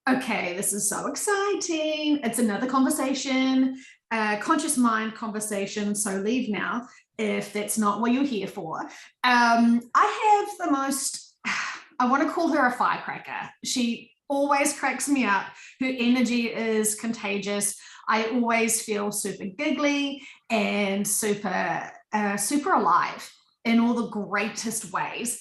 Okay, this is so exciting. It's another conversation, conscious mind conversation. So leave now if that's not what you're here for. I have the most, I want to call her a firecracker. She always cracks me up. Her energy is contagious. I always feel super giggly and super alive in all the greatest ways.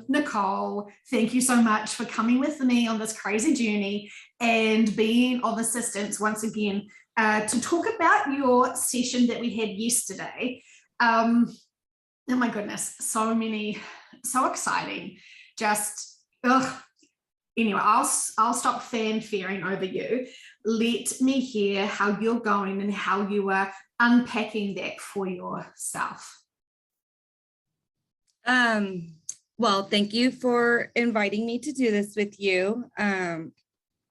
Nicole, thank you so much for coming with me on this crazy journey and being of assistance once again to talk about your session that we had yesterday. Oh my goodness, so exciting. Just, ugh. Anyway, I'll stop fanfaring over you. Let me hear how you're going and how you are unpacking that for yourself. Well, thank you for inviting me to do this with you.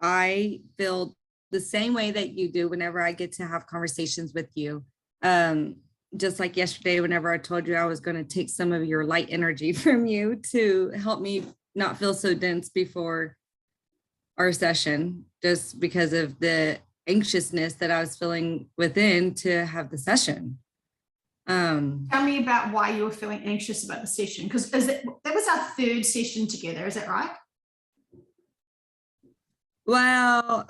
I feel the same way that you do whenever I get to have conversations with you. Just like yesterday, whenever I told you I was going to take some of your light energy from you to help me not feel so dense before our session, just because of the anxiousness that I was feeling within to have the session. Tell me about why you were feeling anxious about the session, because that was our third session together, is that right? Well,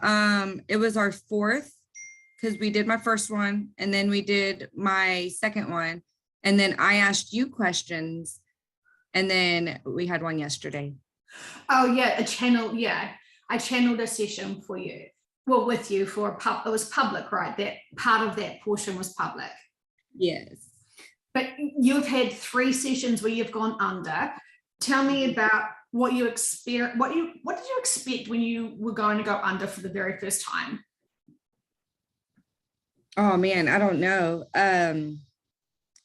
it was our fourth, because we did my first one and then we did my second one, and then I asked you questions, and then we had one yesterday. Oh yeah, I channeled a session for you, well, with you for it was public, right? That part of that portion was public. Yes. But you've had 3 sessions where you've gone under. Tell me about what you experienced. What did you expect when you were going to go under for the very first time? Oh man, I don't know.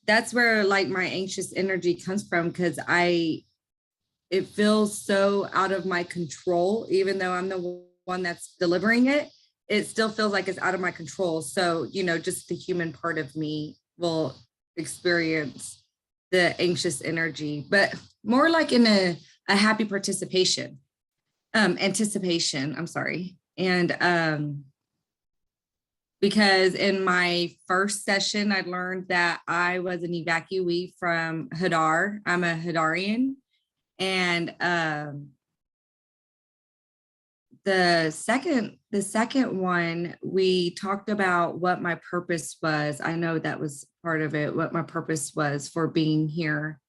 That's where like my anxious energy comes from, because it feels so out of my control, even though I'm the one that's delivering it. It still feels like it's out of my control. So, just the human part of me will experience the anxious energy, but more like in a happy anticipation, I'm sorry. And because in my first session, I learned that I was an evacuee from Hadar. I'm a Hadarian. And the second one, we talked about what my purpose was. I know that was part of it, what my purpose was for being here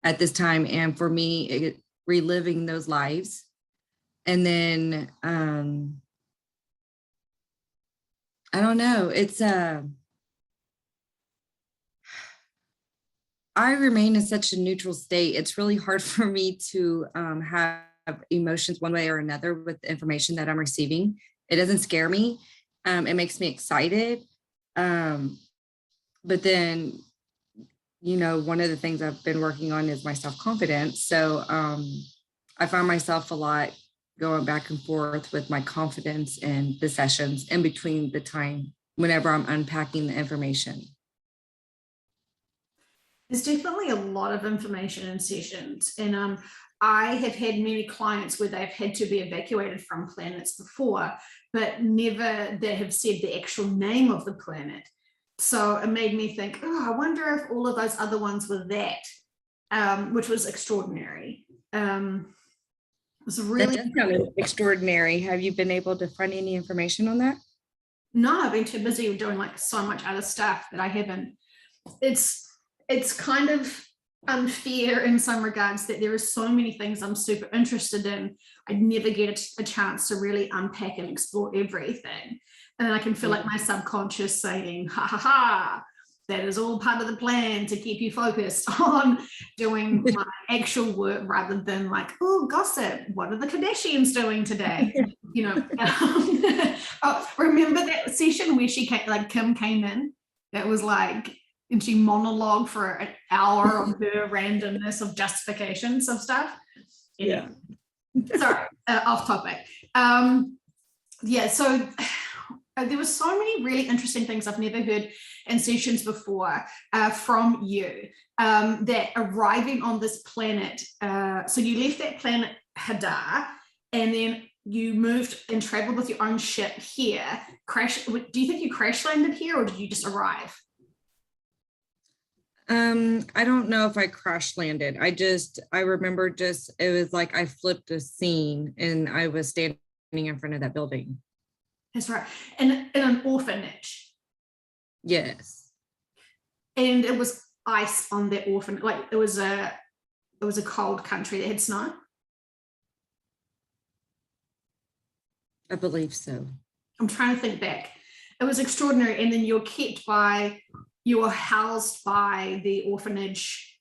at this time, and for me, reliving those lives. And then I don't know, it's I remain in such a neutral state. It's really hard for me to have emotions one way or another with the information that I'm receiving. It doesn't scare me. It makes me excited. But then, one of the things I've been working on is my self-confidence. So I find myself a lot going back and forth with my confidence in the sessions in between the time whenever I'm unpacking the information. There's definitely a lot of information in sessions, and I have had many clients where they've had to be evacuated from planets before, but never they have said the actual name of the planet. So it made me think, oh, I wonder if all of those other ones were that, which was extraordinary. It was really extraordinary. Have you been able to find any information on that? No, I've been too busy doing like so much other stuff that I haven't. It's kind of unfair in some regards that there are so many things I'm super interested in. I'd never get a chance to really unpack and explore everything. And then I can feel like my subconscious saying, ha ha ha, that is all part of the plan to keep you focused on doing my actual work rather than like, oh, gossip, what are the Kardashians doing today? Oh, remember that session where Kim came in? That was like, and she monologued for an hour on her randomness of justifications of stuff. Yeah. Sorry, off topic. So there were so many really interesting things I've never heard in sessions before from you, that arriving on this planet, so you left that planet Hadar, and then you moved and traveled with your own ship here. Do you think you crash landed here, or did you just arrive? I don't know if I crash landed. I remember it was like I flipped a scene and I was standing in front of that building. That's right. In an orphanage. Yes. And it was ice on that orphan, like it was a cold country that had snow. I believe so. I'm trying to think back. It was extraordinary. And then you were housed by the orphanage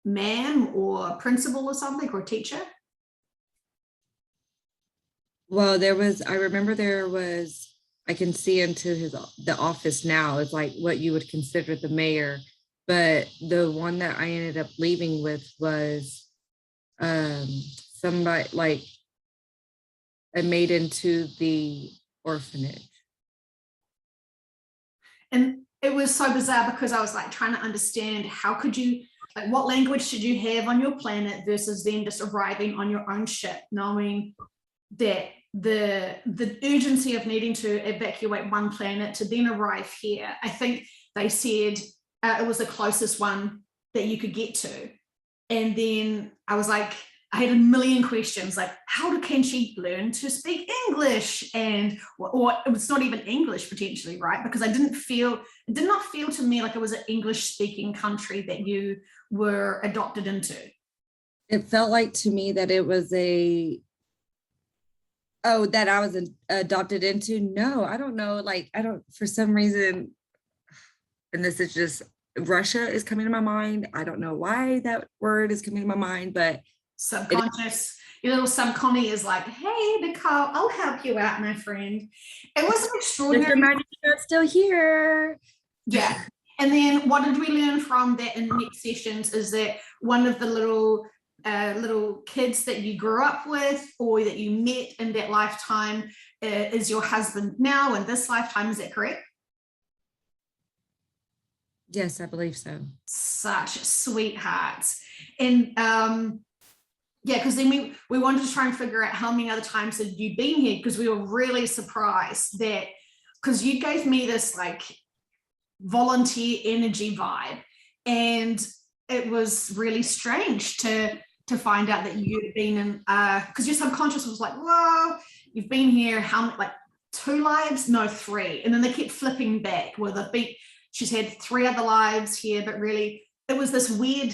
man or principal or something, or teacher. Well, I remember I can see into the office now. It's like what you would consider the mayor, but the one that I ended up leaving with was somebody like I made into the orphanage. And it was so bizarre because I was like trying to understand how could you, like what language should you have on your planet versus then just arriving on your own ship, knowing that the urgency of needing to evacuate one planet to then arrive here. I think they said it was the closest one that you could get to. And then I was like, I had a million questions like, can she learn to speak English? Or it's not even English potentially, right? Because it did not feel to me like it was an English speaking country that you were adopted into. It felt like to me that it was that I was adopted into. No, I don't know. Like, for some reason, and this is just, Russia is coming to my mind. I don't know why that word is coming to my mind, but subconscious, your little subconscious is like, hey, Nicole, I'll help you out, my friend. It was an extraordinary. You're still here. Yeah. And then what did we learn from that in next sessions is that one of the little kids that you grew up with or that you met in that lifetime is your husband now in this lifetime. Is that correct? Yes, I believe so. Such sweethearts. And yeah, because then we wanted to try and figure out how many other times had you been here, because we were really surprised that, because you gave me this like volunteer energy vibe, and it was really strange to find out that you'd been in, because your subconscious was like, whoa, you've been here how many, like 2 lives? No, 3. And then they kept flipping back where she's had 3 other lives here, but really it was this weird,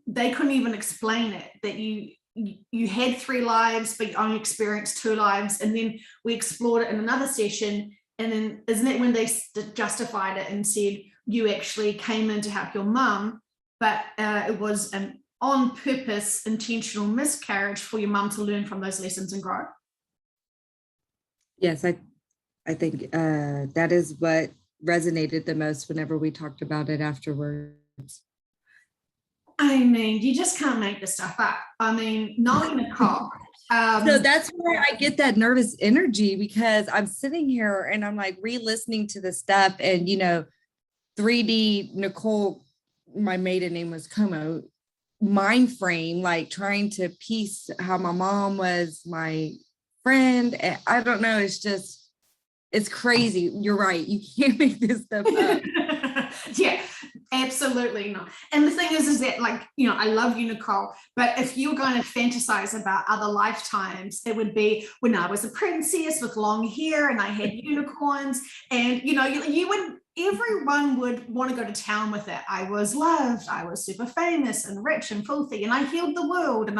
they couldn't even explain it, that you had 3 lives, but you only experienced 2 lives. And then we explored it in another session. And then isn't it when they justified it and said you actually came in to help your mum, but it was an on purpose intentional miscarriage for your mum to learn from those lessons and grow? Yes, I think that is what resonated the most whenever we talked about it afterwards. I mean, you just can't make this stuff up. I mean, knowing Nicole. So that's where I get that nervous energy, because I'm sitting here and I'm like re-listening to the stuff, and 3D Nicole, my maiden name was Como, mind frame, like trying to piece how my mom was my friend. And I don't know, it's crazy. You're right. You can't make this stuff up. Yeah, absolutely not. And the thing is that, like, I love you, Nicole, but if you're going to fantasize about other lifetimes, it would be when I was a princess with long hair and I had unicorns, and everyone would want to go to town with it. I was loved, I was super famous and rich and filthy, and I healed the world. And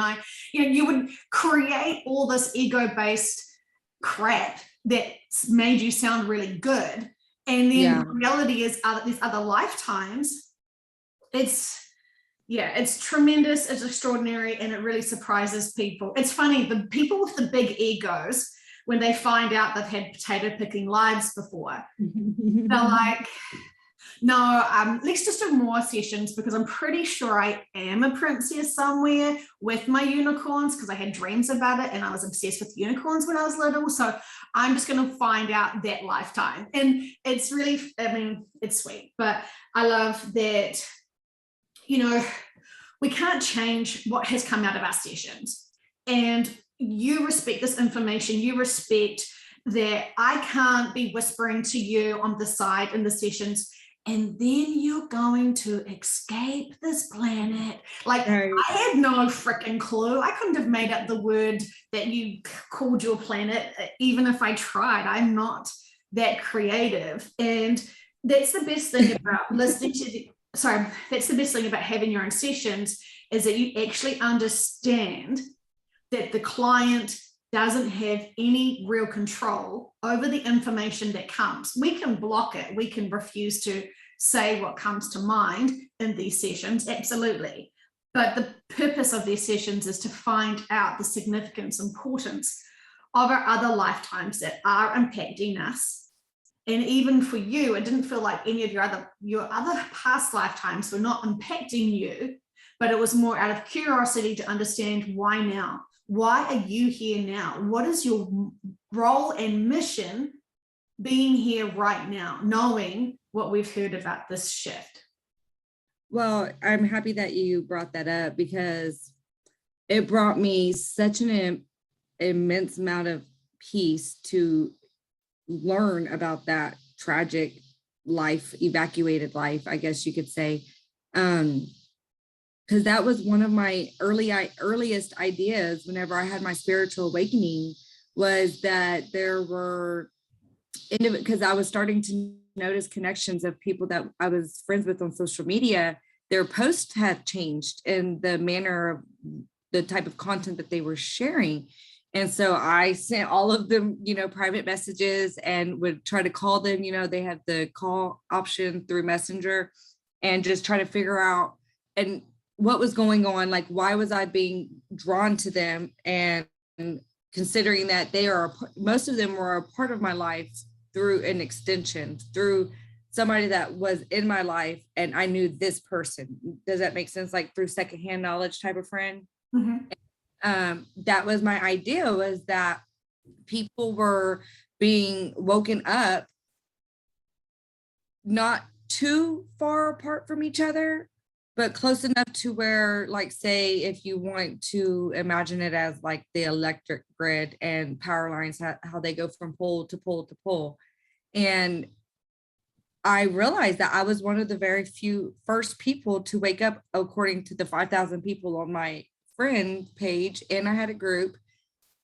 you would create all this ego-based crap that made you sound really good. And then the reality is these other lifetimes, it's tremendous, it's extraordinary, and it really surprises people. It's funny, the people with the big egos, when they find out they've had potato picking lives before, they're like, no, let's just do more sessions, because I'm pretty sure I am a princess somewhere with my unicorns, because I had dreams about it and I was obsessed with unicorns when I was little. So I'm just going to find out that lifetime. And it's really, it's sweet, but I love that, we can't change what has come out of our sessions. and you respect this information, you respect that I can't be whispering to you on the side in the sessions, and then you're going to escape this planet. Like, Right. I had no freaking clue. I couldn't have made up the word that you called your planet, even if I tried. I'm not that creative. And that's the best thing about listening to the, sorry, that's the best thing about having your own sessions, is that you actually understand that the client doesn't have any real control over the information that comes. We can block it. We can refuse to say what comes to mind in these sessions, absolutely. But the purpose of these sessions is to find out the significance, importance of our other lifetimes that are impacting us. And even for you, it didn't feel like any of your other past lifetimes were not impacting you, but it was more out of curiosity to understand why now. Why are you here now? What is your role and mission being here right now, knowing what we've heard about this shift? Well, I'm happy that you brought that up, because it brought me such an immense amount of peace to learn about that tragic life, evacuated life, I guess you could say. Because that was one of my earliest ideas whenever I had my spiritual awakening, was that there were, because I was starting to notice connections of people that I was friends with on social media. Their posts had changed in the manner of the type of content that they were sharing. And so I sent all of them, private messages, and would try to call them. They have the call option through Messenger, and just try to figure out and what was going on, like why was I being drawn to them, and considering that most of them were a part of my life through an extension, through somebody that was in my life, and I knew this person. Does that make sense? Like through secondhand knowledge type of friend. Mm-hmm. That was my idea, was that people were being woken up, not too far apart from each other, but close enough to where, like, say, if you want to imagine it as like the electric grid and power lines, how they go from pole to pole to pole. And I realized that I was one of the very few first people to wake up, according to the 5,000 people on my friend page. And I had a group,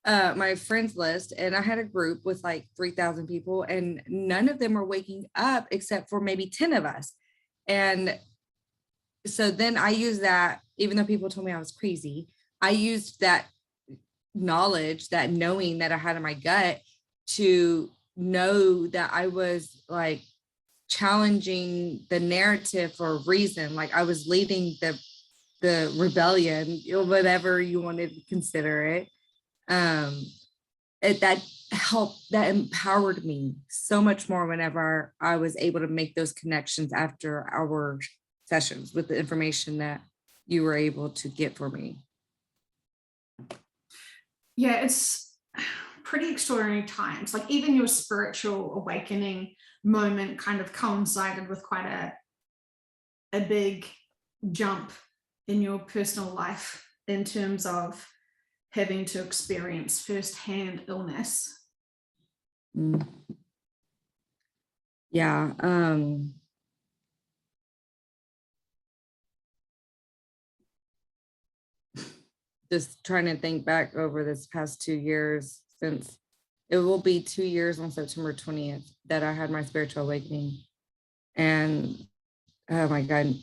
my friends list, and I had a group with like 3,000 people, and none of them were waking up except for maybe 10 of us. And so then I used that, even though people told me I was crazy, I used that knowledge, that knowing that I had in my gut, to know that I was like challenging the narrative for a reason. Like I was leading the rebellion, whatever you wanted to consider it. That helped, that empowered me so much more whenever I was able to make those connections after our sessions with the information that you were able to get for me. Yeah, it's pretty extraordinary times. Like even your spiritual awakening moment kind of coincided with quite a big jump in your personal life in terms of having to experience firsthand illness. Yeah. Just trying to think back over this past 2 years, since it will be 2 years on September 20th that I had my spiritual awakening. And oh my God,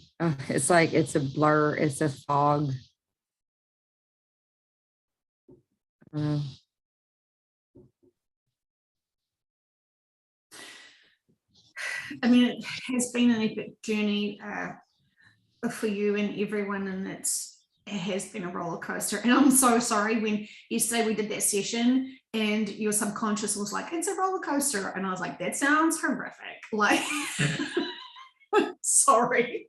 it's like, it's a blur, it's a fog. I mean, it has been an epic journey for you and everyone, and it has been a roller coaster. And I'm so sorry when you say we did that session and your subconscious was like, it's a roller coaster. And I was like, that sounds horrific. Like, sorry.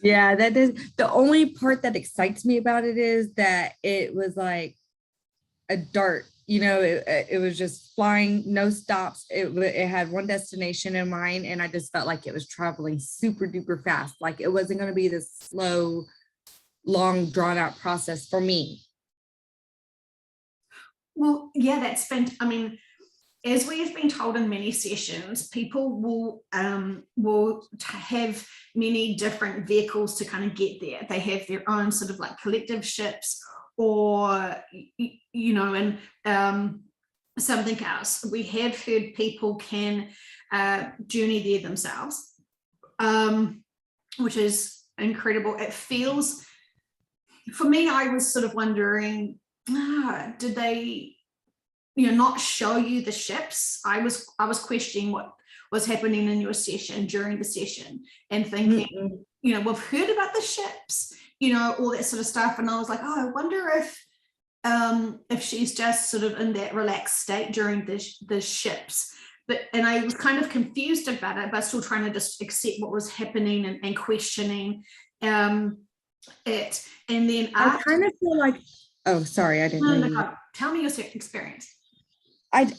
Yeah, that is the only part that excites me about it, is that it was like a dart, it was just flying, no stops. It had one destination in mind, and I just felt like it was traveling super duper fast. Like it wasn't going to be this slow, long drawn out process for me. Well, yeah, that's been, I mean, as we have been told in many sessions, people will have many different vehicles to kind of get there. They have their own sort of like collective ships, or you know, and something else. We have heard people can journey there themselves, which is incredible. It feels, for me, I was sort of wondering, did they, you know, not show you the ships? I was questioning what was happening in your session during the session, and thinking, you know, we've heard about the ships, you know, all that sort of stuff, and I was like, oh, I wonder if she's just sort of in that relaxed state during the ships. But, and I was kind of confused about it, but still trying to just accept what was happening, and questioning it. And then I kind of feel like, oh, sorry, I didn't know you. Tell me your experience. I,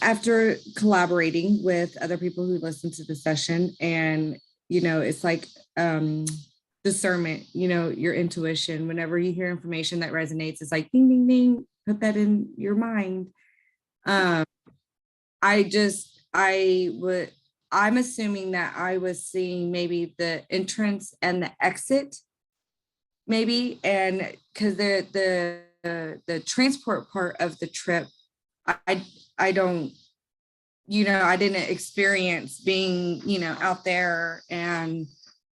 after collaborating with other people who listen to the session, and, you know, it's like discernment, you know, your intuition, whenever you hear information that resonates, it's like, ding, ding, ding, put that in your mind. I'm assuming that I was seeing maybe the entrance and the exit, maybe, and because the transport part of the trip, I don't, you know, I didn't experience being, you know, out there and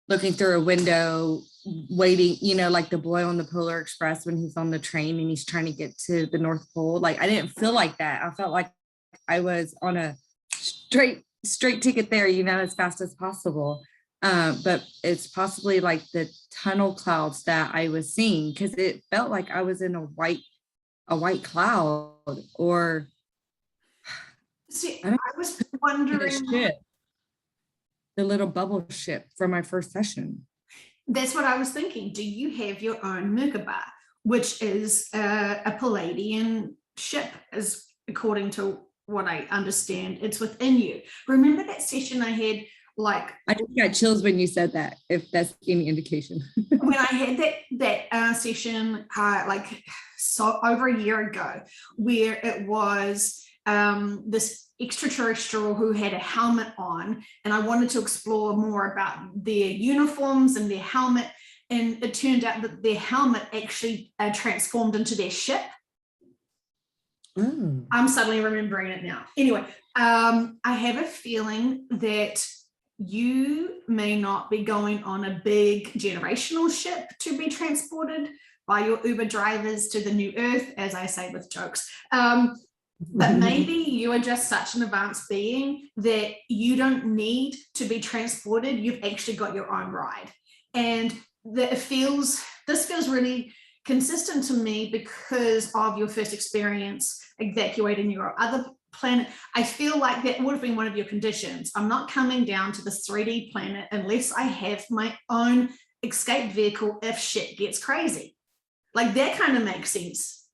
looking through a window, waiting, you know, like the boy on the Polar Express when he's on the train and he's trying to get to the North Pole. Like, I didn't feel like that. I felt like I was on a straight ticket there, you know, as fast as possible. But it's possibly like the tunnel clouds that I was seeing, because it felt like I was in a white cloud, or see, I was wondering, the little bubble ship from my first session. That's what I was thinking. Do you have your own Merkaba, which is a Palladian ship, is according to what I understand, it's within you. Remember that session I had, like, I just got chills when you said that, if that's any indication. when I had that session like so over a year ago, where it was this extraterrestrial who had a helmet on, and I wanted to explore more about their uniforms and their helmet, and it turned out that their helmet actually transformed into their ship. I'm suddenly remembering it now. Anyway, I have a feeling that you may not be going on a big generational ship to be transported by your Uber drivers to the new earth, as I say with jokes. But maybe you are just such an advanced being that you don't need to be transported. You've actually got your own ride. And this feels really consistent to me because of your first experience evacuating your other planet. I feel like that would have been one of your conditions. I'm not coming down to this 3D planet unless I have my own escape vehicle if shit gets crazy. Like, that kind of makes sense.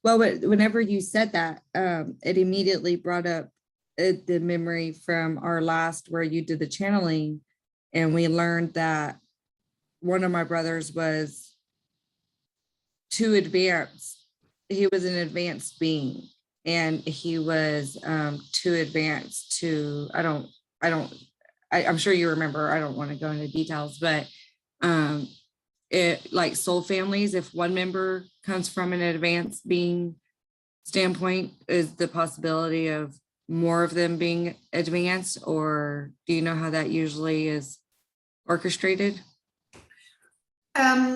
Well, whenever you said that, it immediately brought up the memory from our last, where you did the channeling, and we learned that one of my brothers was too advanced. He was an advanced being, and he was too advanced to, I'm sure you remember, I don't want to go into details, but it, like soul families, if one member comes from an advanced being standpoint, is the possibility of more of them being advanced, or do you know how that usually is orchestrated?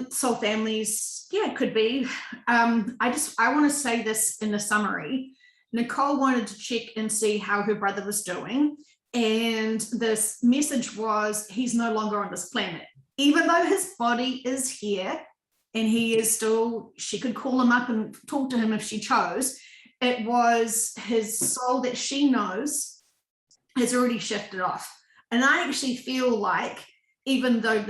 Soul families, yeah, it could be. I want to say this in the summary. Nicole wanted to check and see how her brother was doing, and this message was, he's no longer on this planet. Even though his body is here and he is still, she could call him up and talk to him if she chose, it was his soul that she knows has already shifted off. And I actually feel like, even though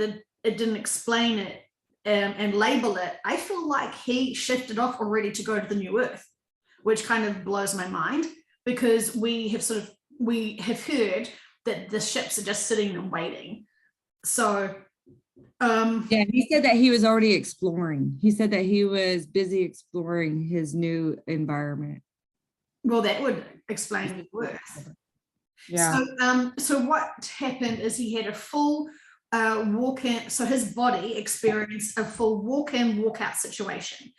it didn't explain it and label it, I feel like he shifted off already to go to the new earth, which kind of blows my mind, because we have heard that the ships are just sitting and waiting. So Yeah, he said that he was already exploring. He said that he was busy exploring his new environment. Well, that would explain his work. Yeah. So what happened is he had a full walk-in, so his body experienced a full walk-in, walk-out situation.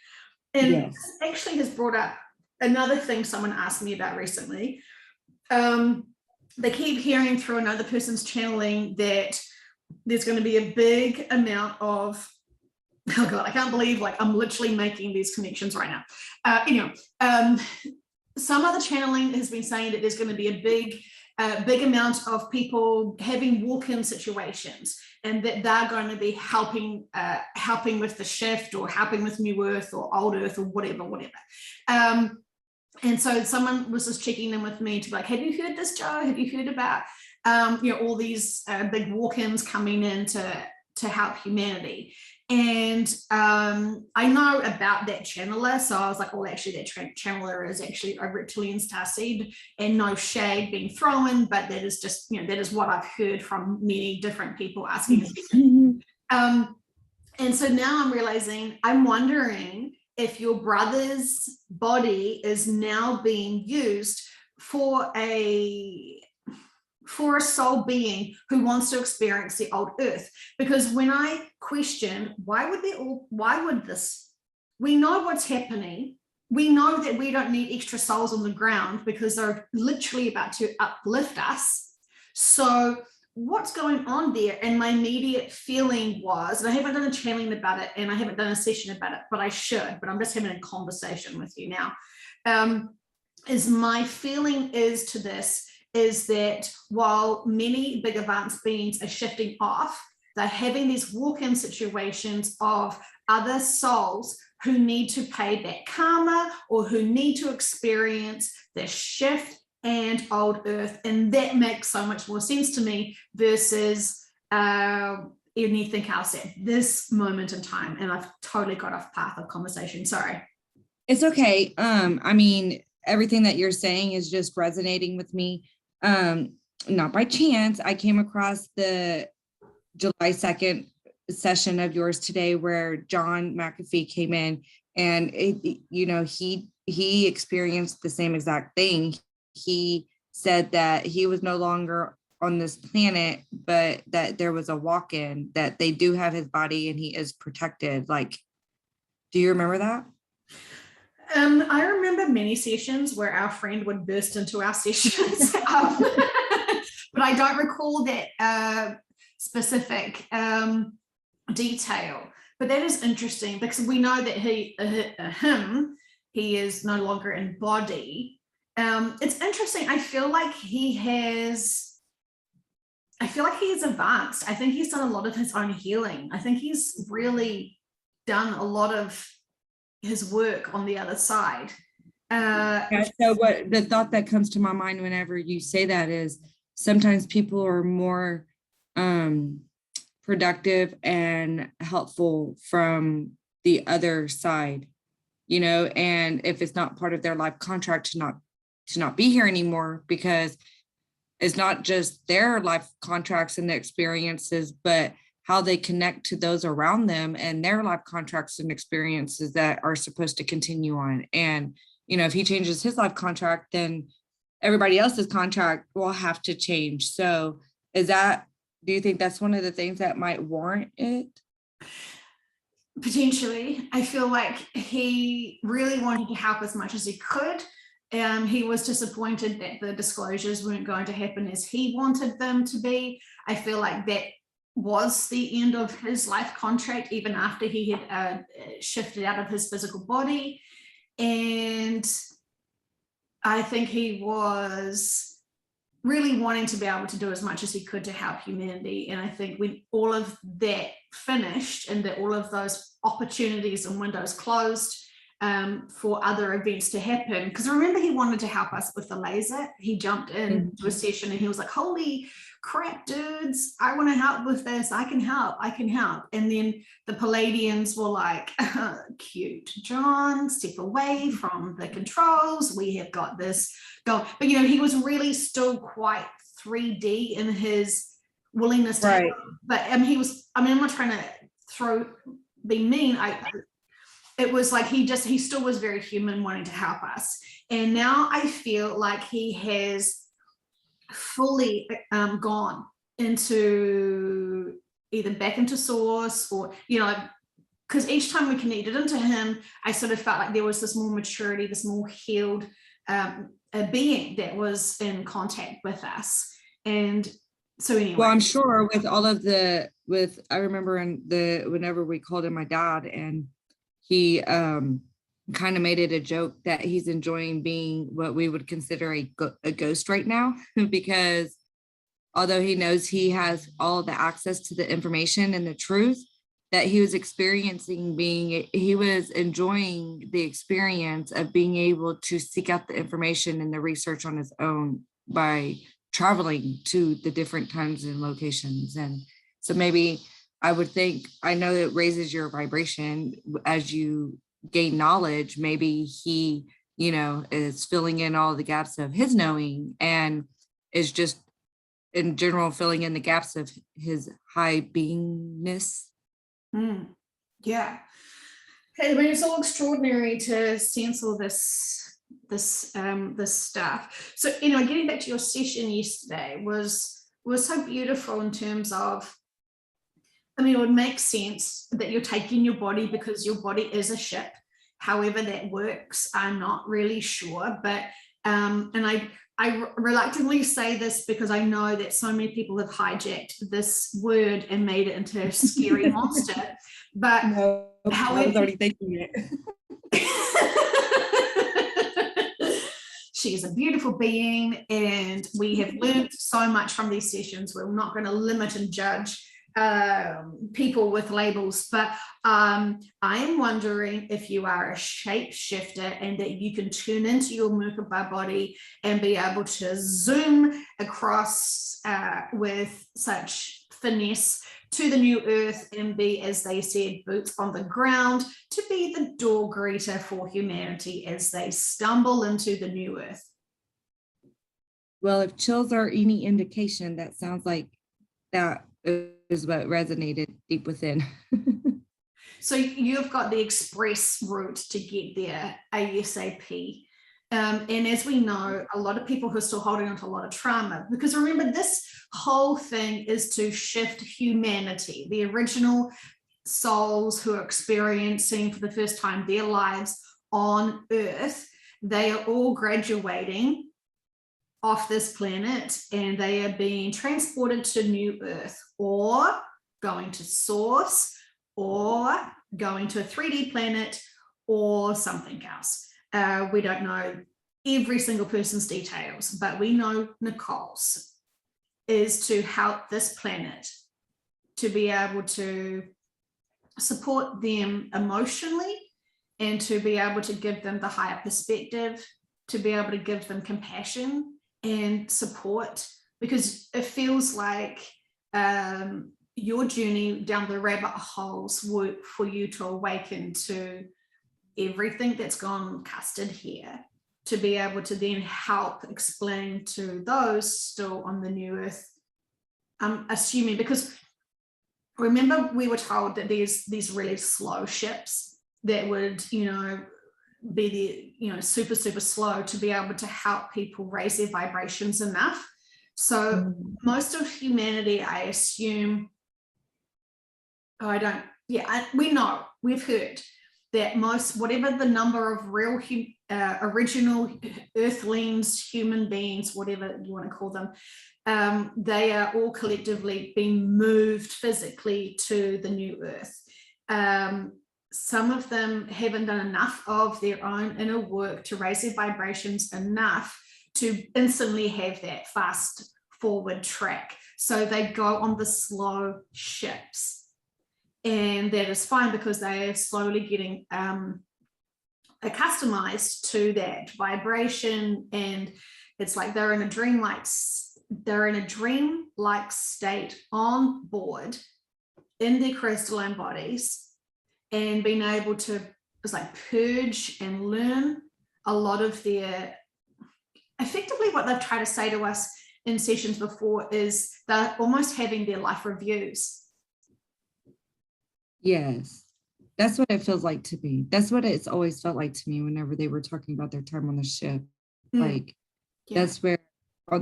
And Yes. this actually has brought up another thing someone asked me about recently. They keep hearing through another person's channeling that there's going to be a big amount of, oh God, I can't believe like I'm literally making these connections right now. Some other channeling has been saying that there's going to be a big amount of people having walk-in situations, and that they're going to be helping with the shift, or helping with new earth or old earth or whatever. And so someone was just checking in with me to be like, have you heard this, Joe? Have you heard about all these big walk-ins coming in to help humanity? And I know about that channeler, so I was like, well, actually, that channeler is actually a reptilian starseed, and no shade being thrown, but that is just, that is what I've heard from many different people asking. And so now I'm realizing, I'm wondering if your brother's body is now being used for a soul being who wants to experience the old earth. Because when I questioned, why would this, we know what's happening. We know that we don't need extra souls on the ground because they're literally about to uplift us. So what's going on there? And my immediate feeling was, and I haven't done a channeling about it, and I haven't done a session about it, but I should, but I'm just having a conversation with you now, is my feeling is that while many big advanced beings are shifting off, they're having these walk-in situations of other souls who need to pay back karma, or who need to experience the shift and old earth. And that makes so much more sense to me versus anything else at this moment in time. And I've totally got off path of conversation. Sorry. It's okay. I mean, everything that you're saying is just resonating with me. Not by chance, I came across the July 2nd session of yours today, where John McAfee came in, and he experienced the same exact thing. He said that he was no longer on this planet, but that there was a walk-in, that they do have his body and he is protected. Like, do you remember that? I remember many sessions where our friend would burst into our sessions, but I don't recall that specific detail. But that is interesting, because we know that he is no longer in body. It's interesting. I feel like he has advanced. I think he's done a lot of his own healing. I think he's really done a lot of his work on the other side. So what the thought that comes to my mind whenever you say that is, sometimes people are more productive and helpful from the other side, and if it's not part of their life contract to not be here anymore, because it's not just their life contracts and the experiences, but how they connect to those around them and their life contracts and experiences that are supposed to continue on. And, if he changes his life contract, then everybody else's contract will have to change. So do you think that's one of the things that might warrant it? Potentially. I feel like he really wanted to help as much as he could. He was disappointed that the disclosures weren't going to happen as he wanted them to be. I feel like that was the end of his life contract, even after he had shifted out of his physical body. And I think he was really wanting to be able to do as much as he could to help humanity. And I think when all of that finished, and that all of those opportunities and windows closed for other events to happen, because remember, he wanted to help us with the laser. He jumped into a session and he was like, holy crap, dudes, I want to help with this. I can help. And then the Palladians were like, cute, John, step away from the controls. We have got this going. But, he was really still quite 3D in his willingness to help. Right. But he was, I'm not trying to be mean. It was like he still was very human, wanting to help us. And now I feel like he has fully gone into either back into source, or, because each time we connected into him, I sort of felt like there was this more maturity, this more healed a being that was in contact with us. And so anyway. Well, I'm sure with all of I remember whenever we called him my dad, and he kind of made it a joke that he's enjoying being what we would consider a ghost right now, because although he knows he has all the access to the information and the truth, that he was he was enjoying the experience of being able to seek out the information and the research on his own by traveling to the different times and locations. And so maybe I know it raises your vibration as you gain knowledge. Maybe he, is filling in all the gaps of his knowing, and is just in general filling in the gaps of his high beingness. Yeah. I mean, it's all extraordinary to sense all this stuff. So, getting back to your session yesterday was so beautiful in terms of, it would make sense that you're taking your body because your body is a ship. However that works, I'm not really sure. But, and I reluctantly say this because I know that so many people have hijacked this word and made it into a scary monster. But no, I was already thinking it. She is a beautiful being, and we have learned so much from these sessions. We're not going to limit and judge people with labels, but I am wondering if you are a shapeshifter and that you can turn into your Merkaba body and be able to zoom across with such finesse to the new earth and be, as they said, boots on the ground, to be the door greeter for humanity as they stumble into the new earth. Well, if chills are any indication, that sounds like that is what resonated deep within. So you've got the express route to get there ASAP. And as we know, a lot of people who are still holding on to a lot of trauma, because remember, this whole thing is to shift humanity, the original souls who are experiencing for the first time their lives on Earth. They are all graduating off this planet, and they are being transported to New Earth, or going to Source, or going to a 3D planet, or something else. We don't know every single person's details, but we know Nicole's is to help this planet to be able to support them emotionally, and to be able to give them the higher perspective, to be able to give them compassion and support, because it feels like your journey down the rabbit holes were for you to awaken to everything that's gone custard here, to be able to then help explain to those still on the new earth. I'm assuming, because remember we were told that there's these really slow ships that would, be the, super, super slow to be able to help people raise their vibrations enough. So most of humanity, I assume, we know, we've heard that whatever the number of real original earthlings, human beings, whatever you want to call them, they are all collectively being moved physically to the new earth. Some of them haven't done enough of their own inner work to raise their vibrations enough to instantly have that fast forward track. So they go on the slow ships. And that is fine, because they are slowly getting accustomed to that vibration. And it's like they're in a dreamlike state on board in their crystalline bodies, and being able to purge and learn a lot of effectively what they've tried to say to us in sessions before is they're almost having their life reviews. Yes. That's what it feels like to me. That's what it's always felt like to me whenever they were talking about their time on the ship. Like, Yeah. that's where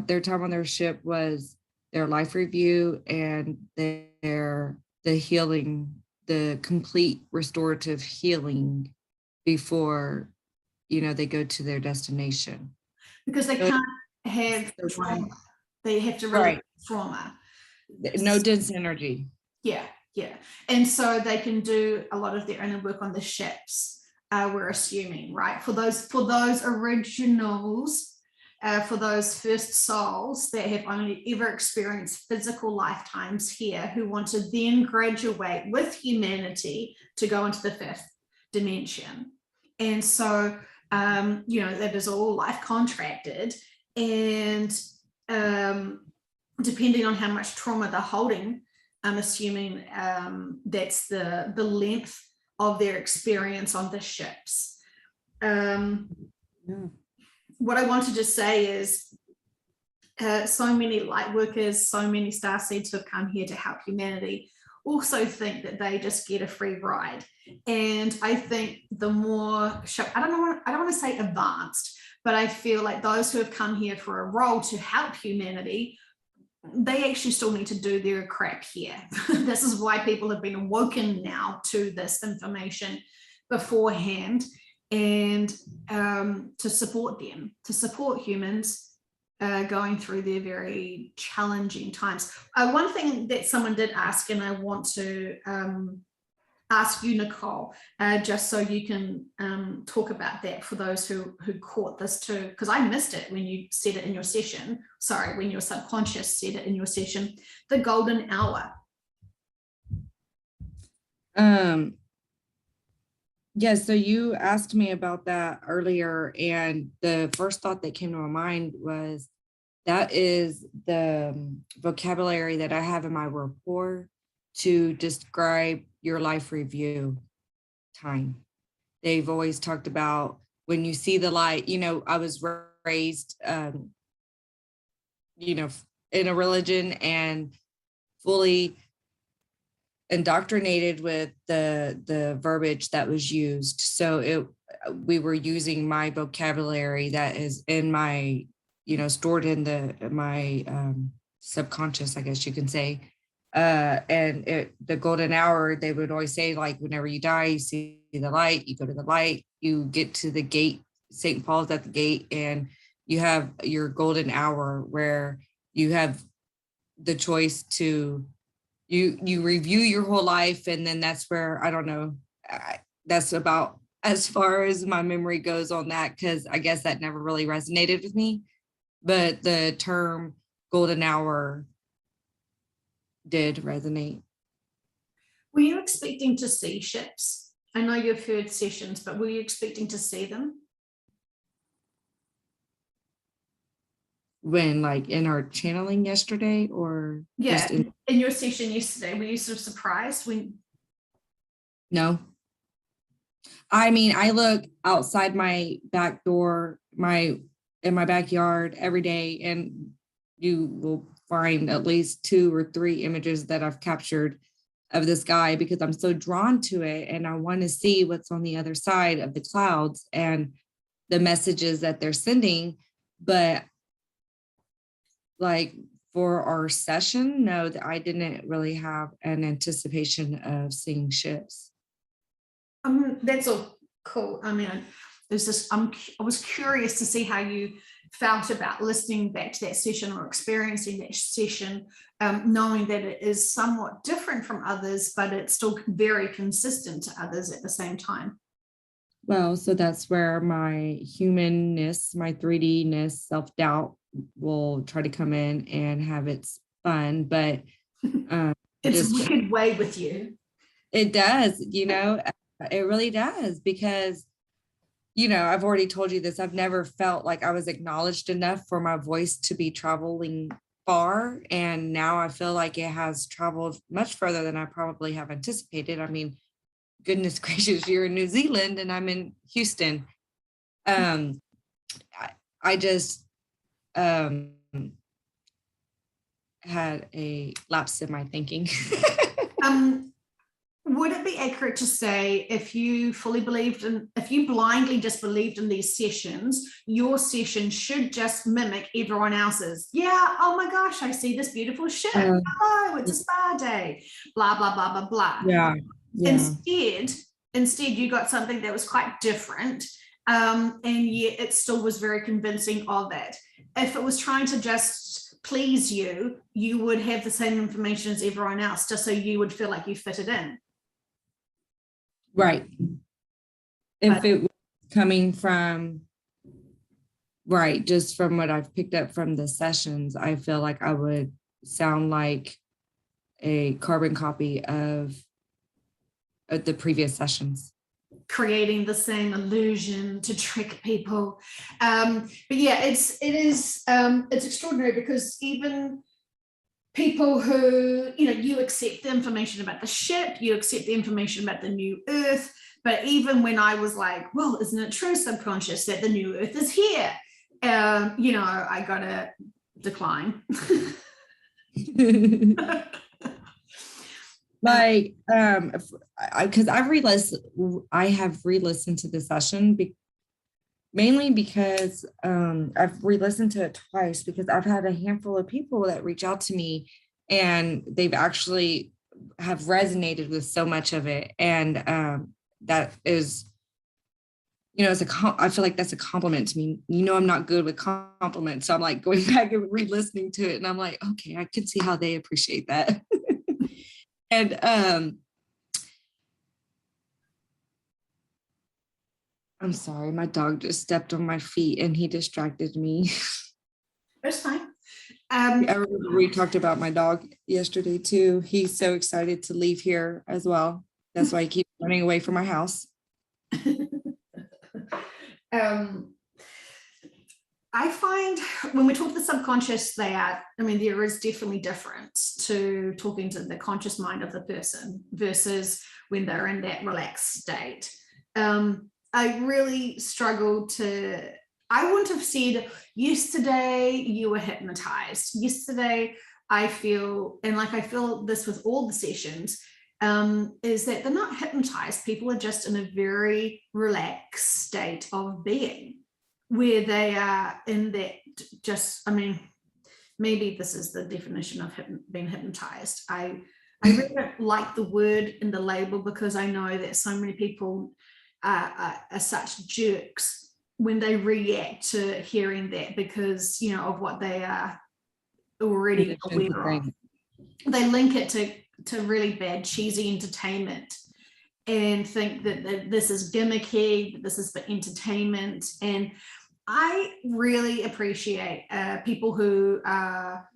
their time on their ship was their life review and the healing, the complete restorative healing before, they go to their destination. Because they So can't have it's so trauma. nice. They have to release Right. trauma. No dense energy. Yeah. And so they can do a lot of their inner work on the ships, we're assuming, right? For those originals, for those first souls that have only ever experienced physical lifetimes here, who want to then graduate with humanity to go into the fifth dimension. And so, that is all life contracted. And depending on how much trauma they're holding, I'm assuming that's the length of their experience on the ships. What I wanted to say is so many light workers, so many starseeds who have come here to help humanity also think that they just get a free ride. And I think the more, I don't want to say advanced, but I feel like those who have come here for a role to help humanity, they actually still need to do their crap here. This is why people have been awoken now to this information beforehand, and to support them, to support humans going through their very challenging times. One thing that someone did ask, and I want to ask you, Nicole, just so you can talk about that for those who caught this too, because I missed it when you said it in your session. Sorry, when your subconscious said it in your session, the golden hour. Yeah, so you asked me about that earlier, and the first thought that came to my mind was that is the vocabulary that I have in my rapport to describe your life review time. They've always talked about when you see the light, I was raised, in a religion and fully indoctrinated with the verbiage that was used. So we were using my vocabulary that is in my, stored in my subconscious, I guess you can say. And the golden hour, they would always say, like, whenever you die, you see the light, you go to the light, you get to the gate, St. Paul's at the gate, and you have your golden hour where you have the choice to you review your whole life. And then that's where, I don't know, that's about as far as my memory goes on that, because I guess that never really resonated with me. But the term golden hour did resonate. Were you expecting to see ships? I know you've heard sessions, but were you expecting to see them? When, like, in our channeling yesterday, or yeah, in your session yesterday, were you sort of surprised when? No. I mean, I look outside my back door, in my backyard every day, and you will find at least 2 or 3 images that I've captured of the sky, because I'm so drawn to it and I want to see what's on the other side of the clouds and the messages that they're sending. But like for our session, no, that I didn't really have an anticipation of seeing ships. That's all cool. I mean, I was curious to see how you felt about listening back to that session or experiencing that session, knowing that it is somewhat different from others, but it's still very consistent to others at the same time. Well, so that's where my humanness, my 3D-ness, self-doubt will try to come in and have its fun, but it's a wicked way with you. It does, it really does, because I've already told you this. I've never felt like I was acknowledged enough for my voice to be traveling far. And now I feel like it has traveled much further than I probably have anticipated. I mean, goodness gracious, you're in New Zealand and I'm in Houston. I just, had a lapse in my thinking. Would it be accurate to say if you blindly just believed in these sessions, your session should just mimic everyone else's? Yeah, oh my gosh, I see this beautiful ship. Oh, it's a spa day, blah, blah, blah, blah, blah. Yeah. Instead, you got something that was quite different, and yet it still was very convincing of it. If it was trying to just please you, you would have the same information as everyone else, just so you would feel like you fitted in. Right. If it was coming from, right, just from what I've picked up from the sessions, I feel like I would sound like a carbon copy of the previous sessions. Creating the same illusion to trick people. But yeah, it's extraordinary, because even people who, you accept the information about the ship, you accept the information about the new Earth, but even when I was like, well, isn't it true, subconscious, that the new Earth is here? I got to decline. Like, because I have re-listened to the session mainly because I've re-listened to it twice, because I've had a handful of people that reach out to me and they've actually have resonated with so much of it. And that is, I feel like that's a compliment to me. I'm not good with compliments. So I'm like going back and re-listening to it. And I'm like, okay, I can see how they appreciate that. And I'm sorry, my dog just stepped on my feet and he distracted me. That's fine. I remember we talked about my dog yesterday too. He's so excited to leave here as well. That's why he keeps running away from my house. I find when we talk to the subconscious, there is definitely difference to talking to the conscious mind of the person versus when they're in that relaxed state. I really struggled I wouldn't have said, yesterday you were hypnotized. Yesterday, I feel this with all the sessions, is that they're not hypnotized. People are just in a very relaxed state of being, where they are in that maybe this is the definition of being hypnotized. I really don't like the word in the label, because I know that so many people are such jerks when they react to hearing that, because of what they are already aware of. They link it to really bad, cheesy entertainment, and think that this is gimmicky, that this is for entertainment. And I really appreciate people who are,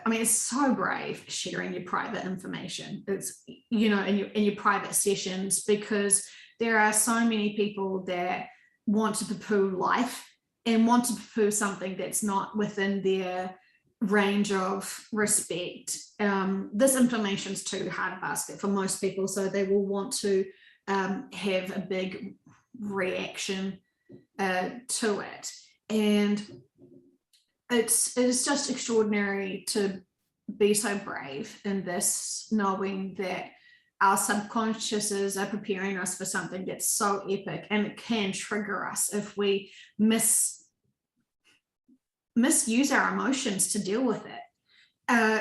it's so brave sharing your private information. It's, in your private sessions, because there are so many people that want to poo-poo life and want to poo-poo something that's not within their range of respect. This information is too hard a basket for most people, so they will want to have a big reaction to it. And it's just extraordinary to be so brave in this, knowing that our subconsciouses are preparing us for something that's so epic, and it can trigger us if we misuse our emotions to deal with it.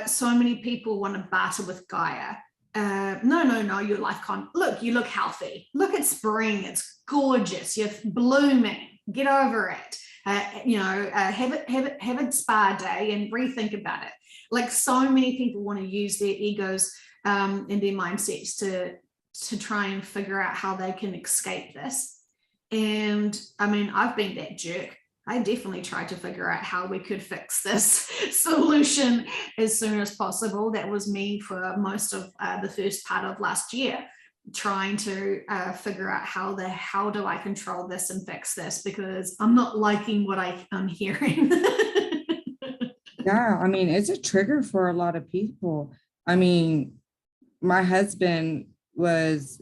So many people want to barter with Gaia. No, your life can't. Look, you look healthy. Look at spring. It's gorgeous. You're blooming. Get over it. Have a spa day and rethink about it. Like, so many people want to use their egos and their mindsets to try and figure out how they can escape this. And I've been that jerk. I definitely tried to figure out how we could fix this solution as soon as possible. That was me for most of the first part of last year, trying to figure out how do I control this and fix this, because I'm not liking what I'm hearing. Yeah, it's a trigger for a lot of people. My husband was,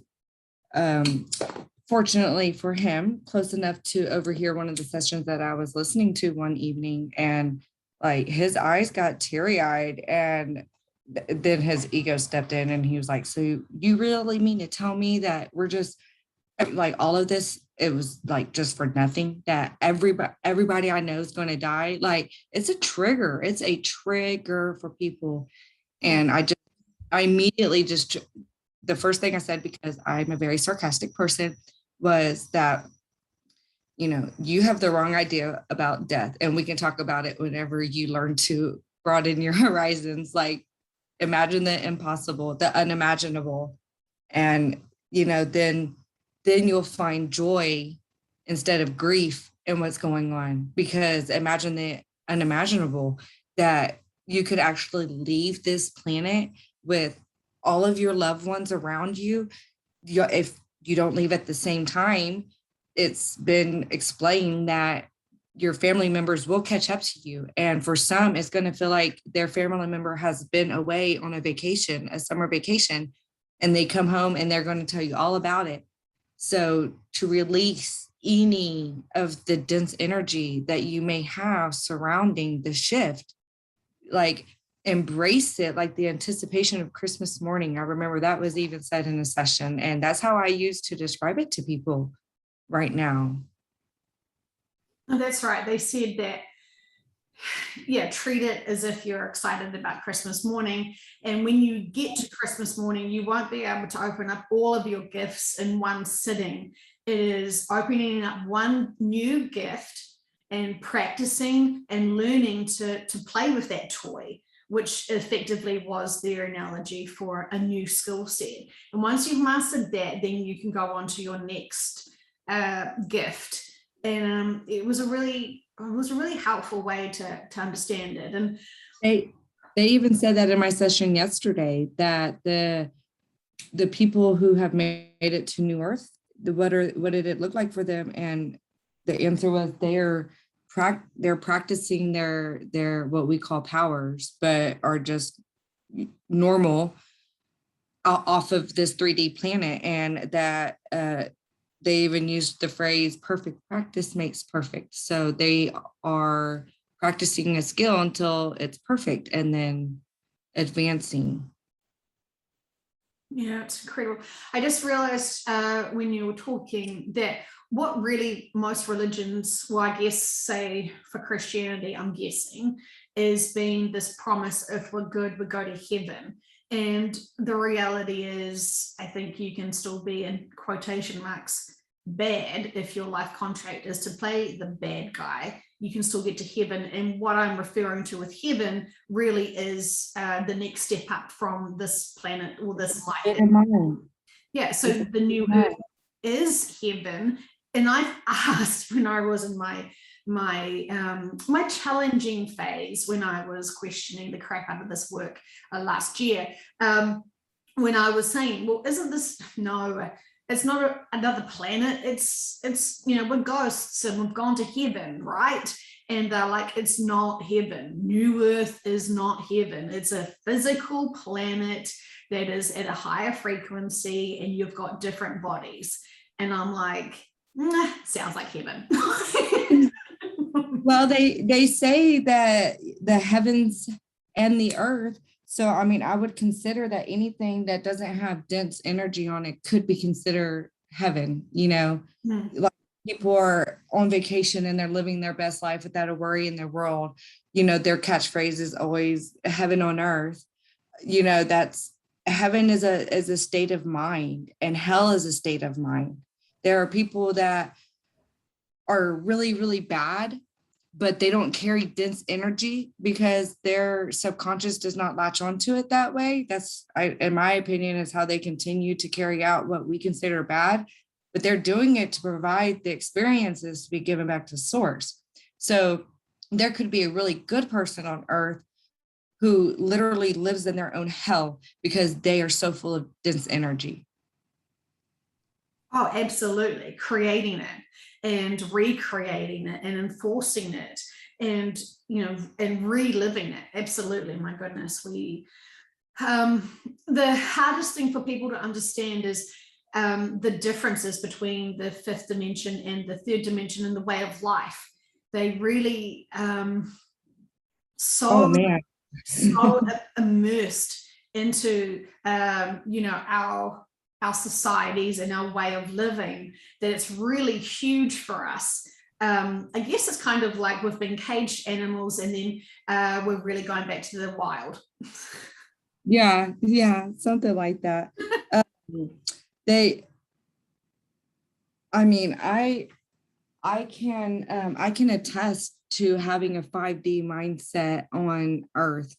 fortunately for him, close enough to overhear one of the sessions that I was listening to one evening. And like his eyes got teary-eyed, and then his ego stepped in and he was like, so you really mean to tell me that we're just like all of this, it was like just for nothing, that everybody I know is going to die? Like it's a trigger. It's a trigger for people. And I immediately just, the first thing I said, because I'm a very sarcastic person, was that, you know, you have the wrong idea about death, and we can talk about it whenever you learn to broaden your horizons. Like imagine the impossible, the unimaginable, and you know, then you'll find joy instead of grief in what's going on. Because imagine the unimaginable, that you could actually leave this planet with all of your loved ones around you. If you don't leave at the same time, it's been explained that your family members will catch up to you. And for some, it's going to feel like their family member has been away on a vacation, a summer vacation, and they come home and they're going to tell you all about it. So to release any of the dense energy that you may have surrounding the shift, like embrace it, like the anticipation of Christmas morning. I remember that was even said in a session, and that's how I use to describe it to people right now. Oh, that's right. They said that, yeah, treat it as if you're excited about Christmas morning. And when you get to Christmas morning, you won't be able to open up all of your gifts in one sitting. It is opening up one new gift and practicing and learning to play with that toy, which effectively was their analogy for a new skill set. And once you've mastered that, then you can go on to your next gift. And it was a really helpful way to understand it. And they even said that in my session yesterday, that the people who have made it to New Earth, what did it look like for them? And the answer was they're practicing their what we call powers, but are just normal off of this 3D planet. And that they even used the phrase perfect practice makes perfect. So they are practicing a skill until it's perfect and then advancing. Yeah, it's incredible. I just realized when you were talking that what really most religions, well, I guess say for Christianity, I'm guessing, is being this promise, if we're good, we go to heaven. And the reality is, I think you can still be, in quotation marks, bad if your life contract is to play the bad guy. You can still get to heaven. And what I'm referring to with heaven really is the next step up from this planet or this life. Yeah, so the new earth is heaven. And I've asked when I was in my challenging phase, when I was questioning the crap out of this work last year, when I was saying, well, isn't this, no, it's not another planet, it's you know, we're ghosts and we've gone to heaven, right? And they're like, it's not heaven. New Earth is not heaven. It's a physical planet that is at a higher frequency and you've got different bodies. And I'm like, nah, sounds like heaven. Well, they say that the heavens and the earth. So, I mean, I would consider that anything that doesn't have dense energy on it could be considered heaven, you know. Like people are on vacation and they're living their best life without a worry in their world. You know, their catchphrase is always heaven on earth. You know, that's heaven is a state of mind, and hell is a state of mind. There are people that are really, really bad, but they don't carry dense energy because their subconscious does not latch onto it that way. That's, in my opinion, is how they continue to carry out what we consider bad, but they're doing it to provide the experiences to be given back to source. So there could be a really good person on earth who literally lives in their own hell because they are so full of dense energy. Oh, absolutely. Creating it and recreating it and enforcing it and, you know, and reliving it. Absolutely. My goodness. The hardest thing for people to understand is the differences between the fifth dimension and the third dimension in the way of life. They really, Oh so man. so immersed into our societies and our way of living that it's really huge for us. I guess it's kind of like we've been caged animals, and then we're really going back to the wild. Yeah, yeah, something like that. Um, they, I mean, I can attest to having a 5D mindset on Earth,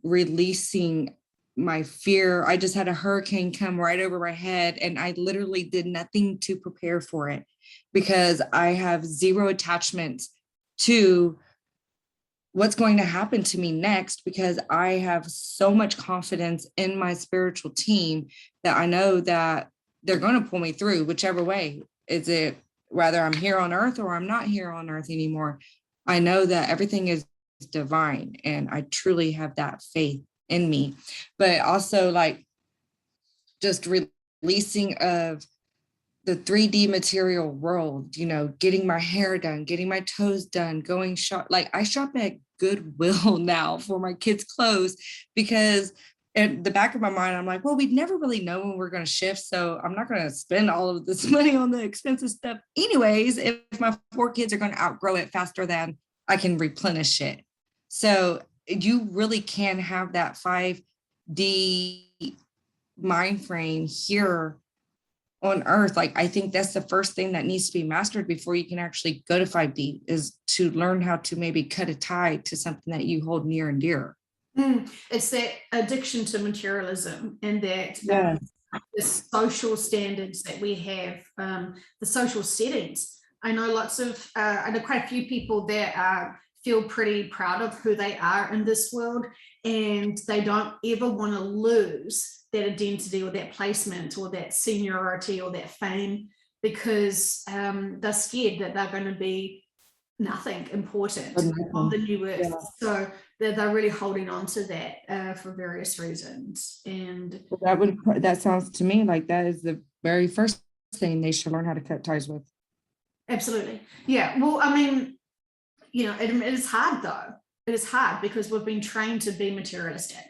releasing my fear. I just had a hurricane come right over my head, and I literally did nothing to prepare for it because I have zero attachment to what's going to happen to me next, because I have so much confidence in my spiritual team that I know that they're going to pull me through whichever way. Is it whether I'm here on earth or I'm not here on earth anymore? I know that everything is divine, and I truly have that faith in me. But also, like, just releasing of the 3D material world, getting my hair done, getting my toes done, going shop. Like, I shop at Goodwill now for my kids' clothes, because in the back of my mind, I'm like, well, we'd never really know when we're going to shift. So I'm not going to spend all of this money on the expensive stuff anyways, if my 4 kids are going to outgrow it faster than I can replenish it. So you really can have that 5D mind frame here on earth. Like, I think that's the first thing that needs to be mastered before you can actually go to 5D, is to learn how to maybe cut a tie to something that you hold near and dear. It's that addiction to materialism, and that Yeah. the social standards that we have, the social settings. I know I know quite a few people that feel pretty proud of who they are in this world, and they don't ever want to lose that identity or that placement or that seniority or that fame, because they're scared that they're going to be nothing important on the new earth. Yeah. So they're really holding on to that for various reasons. And That sounds to me like that is the very first thing they should learn how to cut ties with. absolutely. Yeah. Well, I mean, it is hard though. It is hard because we've been trained to be materialistic.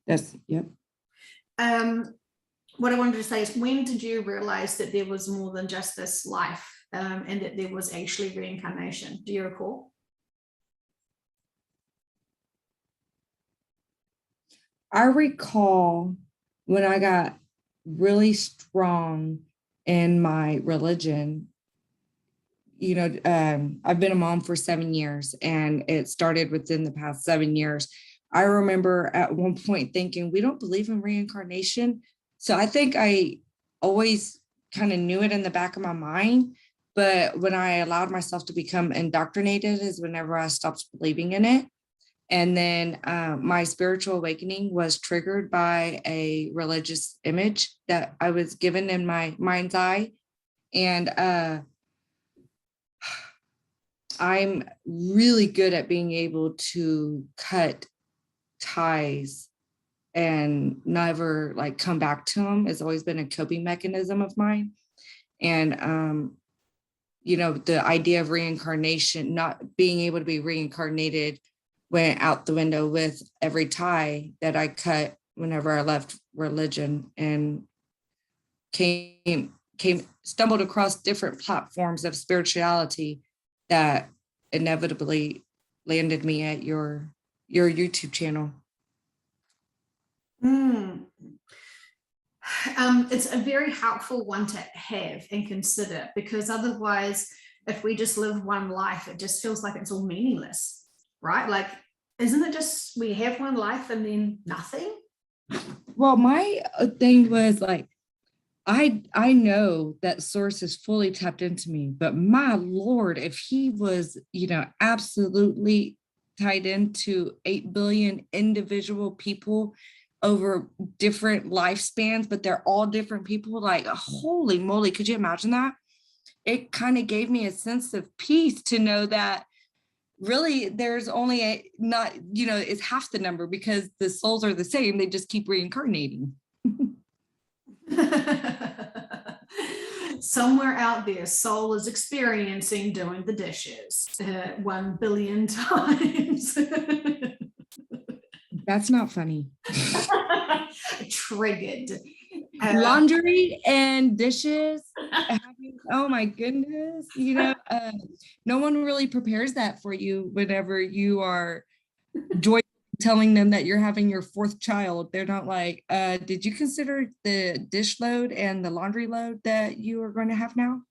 Yes. Yep. What I wanted to say is, when did you realize that there was more than just this life, and that there was actually reincarnation? Do you recall? I recall when I got really strong in my religion. I've been a mom for 7 years, and it started within the past 7 years. I remember at one point thinking, we don't believe in reincarnation. So I think I always kind of knew it in the back of my mind. But when I allowed myself to become indoctrinated is whenever I stopped believing in it. And then my spiritual awakening was triggered by a religious image that I was given in my mind's eye. And I'm really good at being able to cut ties and never like come back to them. It's always been a coping mechanism of mine. And the idea of reincarnation, not being able to be reincarnated, went out the window with every tie that I cut whenever I left religion, and stumbled across different platforms of spirituality that inevitably landed me at your YouTube channel. It's a very helpful one to have and consider, because otherwise, if we just live one life, it just feels like it's all meaningless, right? Like, isn't it just we have one life and then nothing? Well, my thing was like, I know that source is fully tapped into me, but my Lord, if he was, absolutely tied into 8 billion individual people over different lifespans, but they're all different people, like, holy moly, could you imagine that? It kind of gave me a sense of peace to know that really there's only it's half the number, because the souls are the same. They just keep reincarnating. Somewhere out there, Soul is experiencing doing the dishes 1 billion times. That's not funny. Triggered. Laundry and dishes. Oh my goodness. No one really prepares that for you whenever you are joy telling them that you're having your 4th child. They're not like, did you consider the dish load and the laundry load that you are going to have now?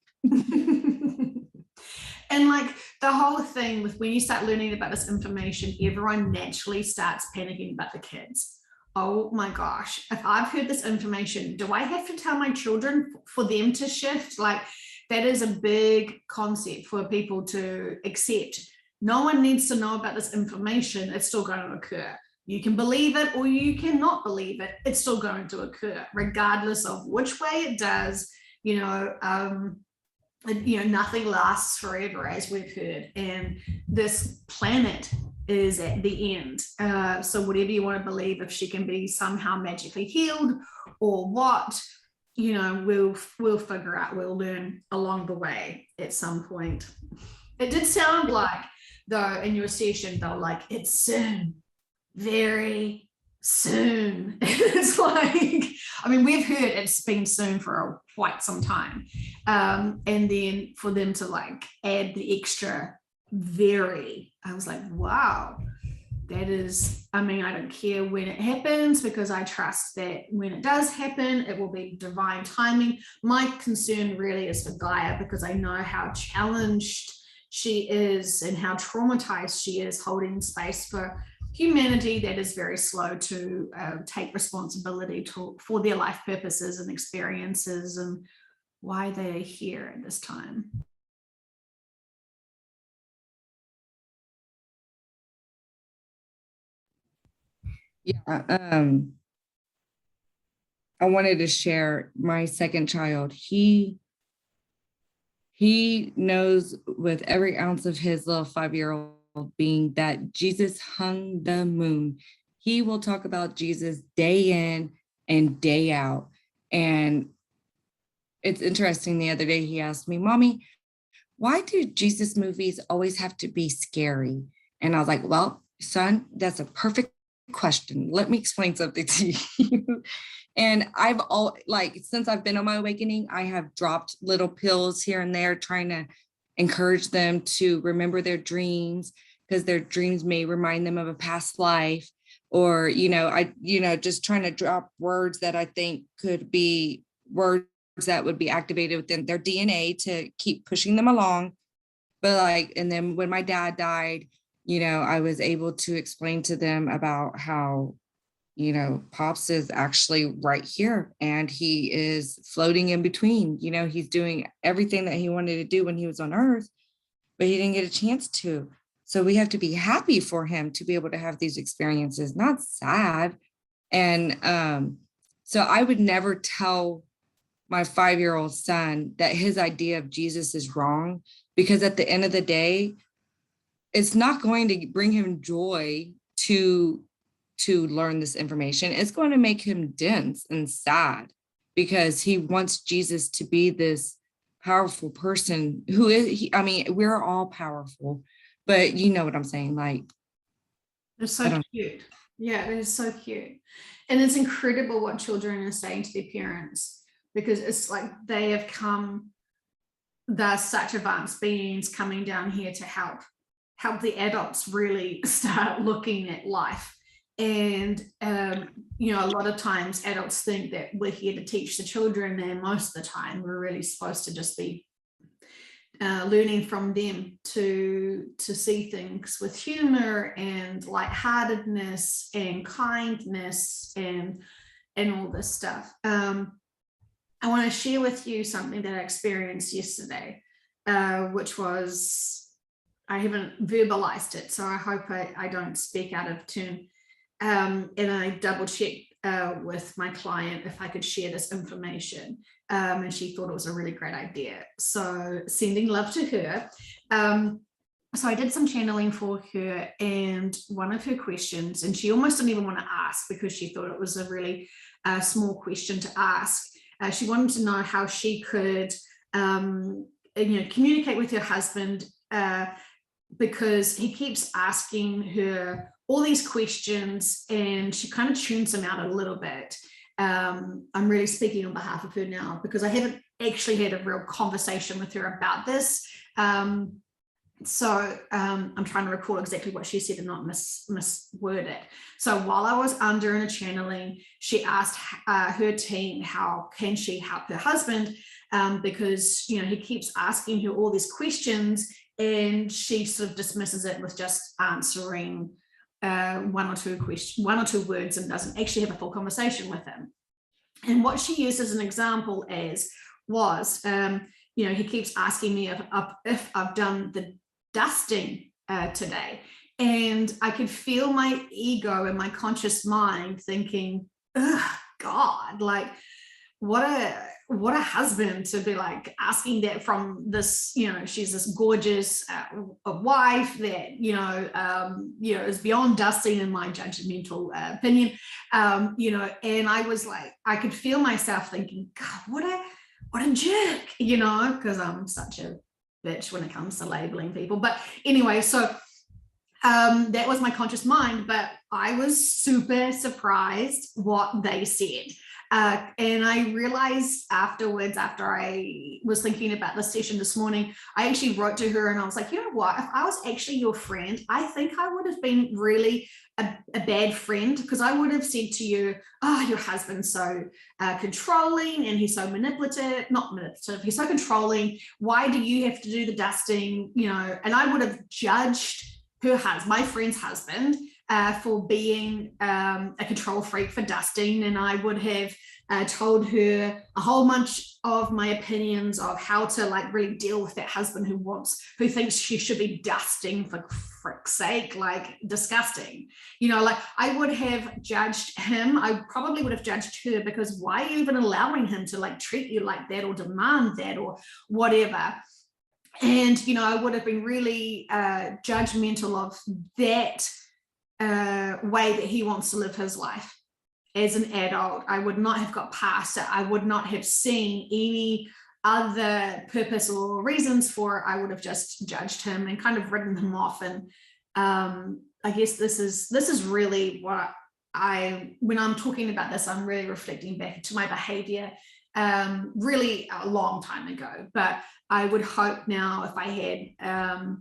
And like the whole thing with when you start learning about this information, everyone naturally starts panicking about the kids. Oh my gosh, if I've heard this information, do I have to tell my children for them to shift? Like that is a big concept for people to accept. No one needs to know about this information. It's still going to occur. You can believe it or you cannot believe it. It's still going to occur, regardless of which way it does. Nothing lasts forever, as we've heard, and this planet is at the end. So whatever you want to believe, if she can be somehow magically healed or what, we'll figure out, we'll learn along the way at some point. It did sound like, though, in your session, though, like it's soon, very soon. It's like, I mean, we've heard it's been soon for quite some time. And then for them to like add the extra very, I was like, wow, that is, I mean, I don't care when it happens because I trust that when it does happen, it will be divine timing. My concern really is for Gaia because I know how challenged she is and how traumatized she is holding space for humanity that is very slow to take responsibility for their life purposes and experiences and why they are here at this time. Yeah, I wanted to share my 2nd child. He knows with every ounce of his little 5-year-old being that Jesus hung the moon. He will talk about Jesus day in and day out. And it's interesting, the other day he asked me, Mommy, why do Jesus movies always have to be scary? And I was like, well, son, that's a perfect question. Let me explain something to you. And since I've been on my awakening, I have dropped little pills here and there, trying to encourage them to remember their dreams, because their dreams may remind them of a past life, or, just trying to drop words that I think could be words that would be activated within their DNA to keep pushing them along. But and then when my dad died, I was able to explain to them about how, Pops is actually right here and he is floating in between. He's doing everything that he wanted to do when he was on Earth, but he didn't get a chance to. So we have to be happy for him to be able to have these experiences, not sad. And so I would never tell my 5-year-old son that his idea of Jesus is wrong, because at the end of the day, it's not going to bring him joy to learn this information. It's going to make him dense and sad because he wants Jesus to be this powerful person who is, we're all powerful, but you know what I'm saying? Like, they're so cute. Yeah, they're so cute. And it's incredible what children are saying to their parents, because it's like they have come, they're such advanced beings coming down here to help the adults really start looking at life. And a lot of times adults think that we're here to teach the children, and most of the time we're really supposed to just be learning from them to see things with humor and lightheartedness and kindness and all this stuff. I want to share with you something that I experienced yesterday, which was, I haven't verbalized it, so I hope I don't speak out of turn. And I double checked with my client if I could share this information, and she thought it was a really great idea. So sending love to her. So I did some channeling for her, and one of her questions, and she almost didn't even want to ask because she thought it was a really small question to ask. She wanted to know how she could communicate with your husband, because he keeps asking her all these questions and she kind of tunes him out a little bit. I'm really speaking on behalf of her now because I haven't actually had a real conversation with her about this. So I'm trying to recall exactly what she said and not misword it. So while I was under in a channeling, she asked her team, how can she help her husband? Because, he keeps asking her all these questions and she sort of dismisses it with just answering one or two words and doesn't actually have a full conversation with him. And what she used as an example was, he keeps asking me if I've done the dusting today. And I could feel my ego and my conscious mind thinking, oh, God, like what a husband to be like asking that from this, she's this gorgeous wife that, is beyond dusting in my judgmental opinion, and I was like, I could feel myself thinking, God, what a jerk, because I'm such a bitch when it comes to labeling people. But anyway, so that was my conscious mind, but I was super surprised what they said. And I realized afterwards, after I was thinking about the session this morning, I actually wrote to her and I was like, you know what, if I was actually your friend, I think I would have been really a bad friend, because I would have said to you, oh, your husband's so controlling and he's so not manipulative, he's so controlling. Why do you have to do the dusting? And I would have judged my friend's husband for being a control freak for dusting, and I would have told her a whole bunch of my opinions of how to like really deal with that husband who thinks she should be dusting for frick's sake, like disgusting. Like I would have judged him. I probably would have judged her, because why are you even allowing him to like treat you like that or demand that or whatever? And, I would have been really judgmental of that way that he wants to live his life as an adult. I would not have got past it. I would not have seen any other purpose or reasons for it. I would have just judged him and kind of written him off. And I guess this is really what when I'm talking about this, I'm really reflecting back to my behavior really a long time ago. But I would hope now, if I had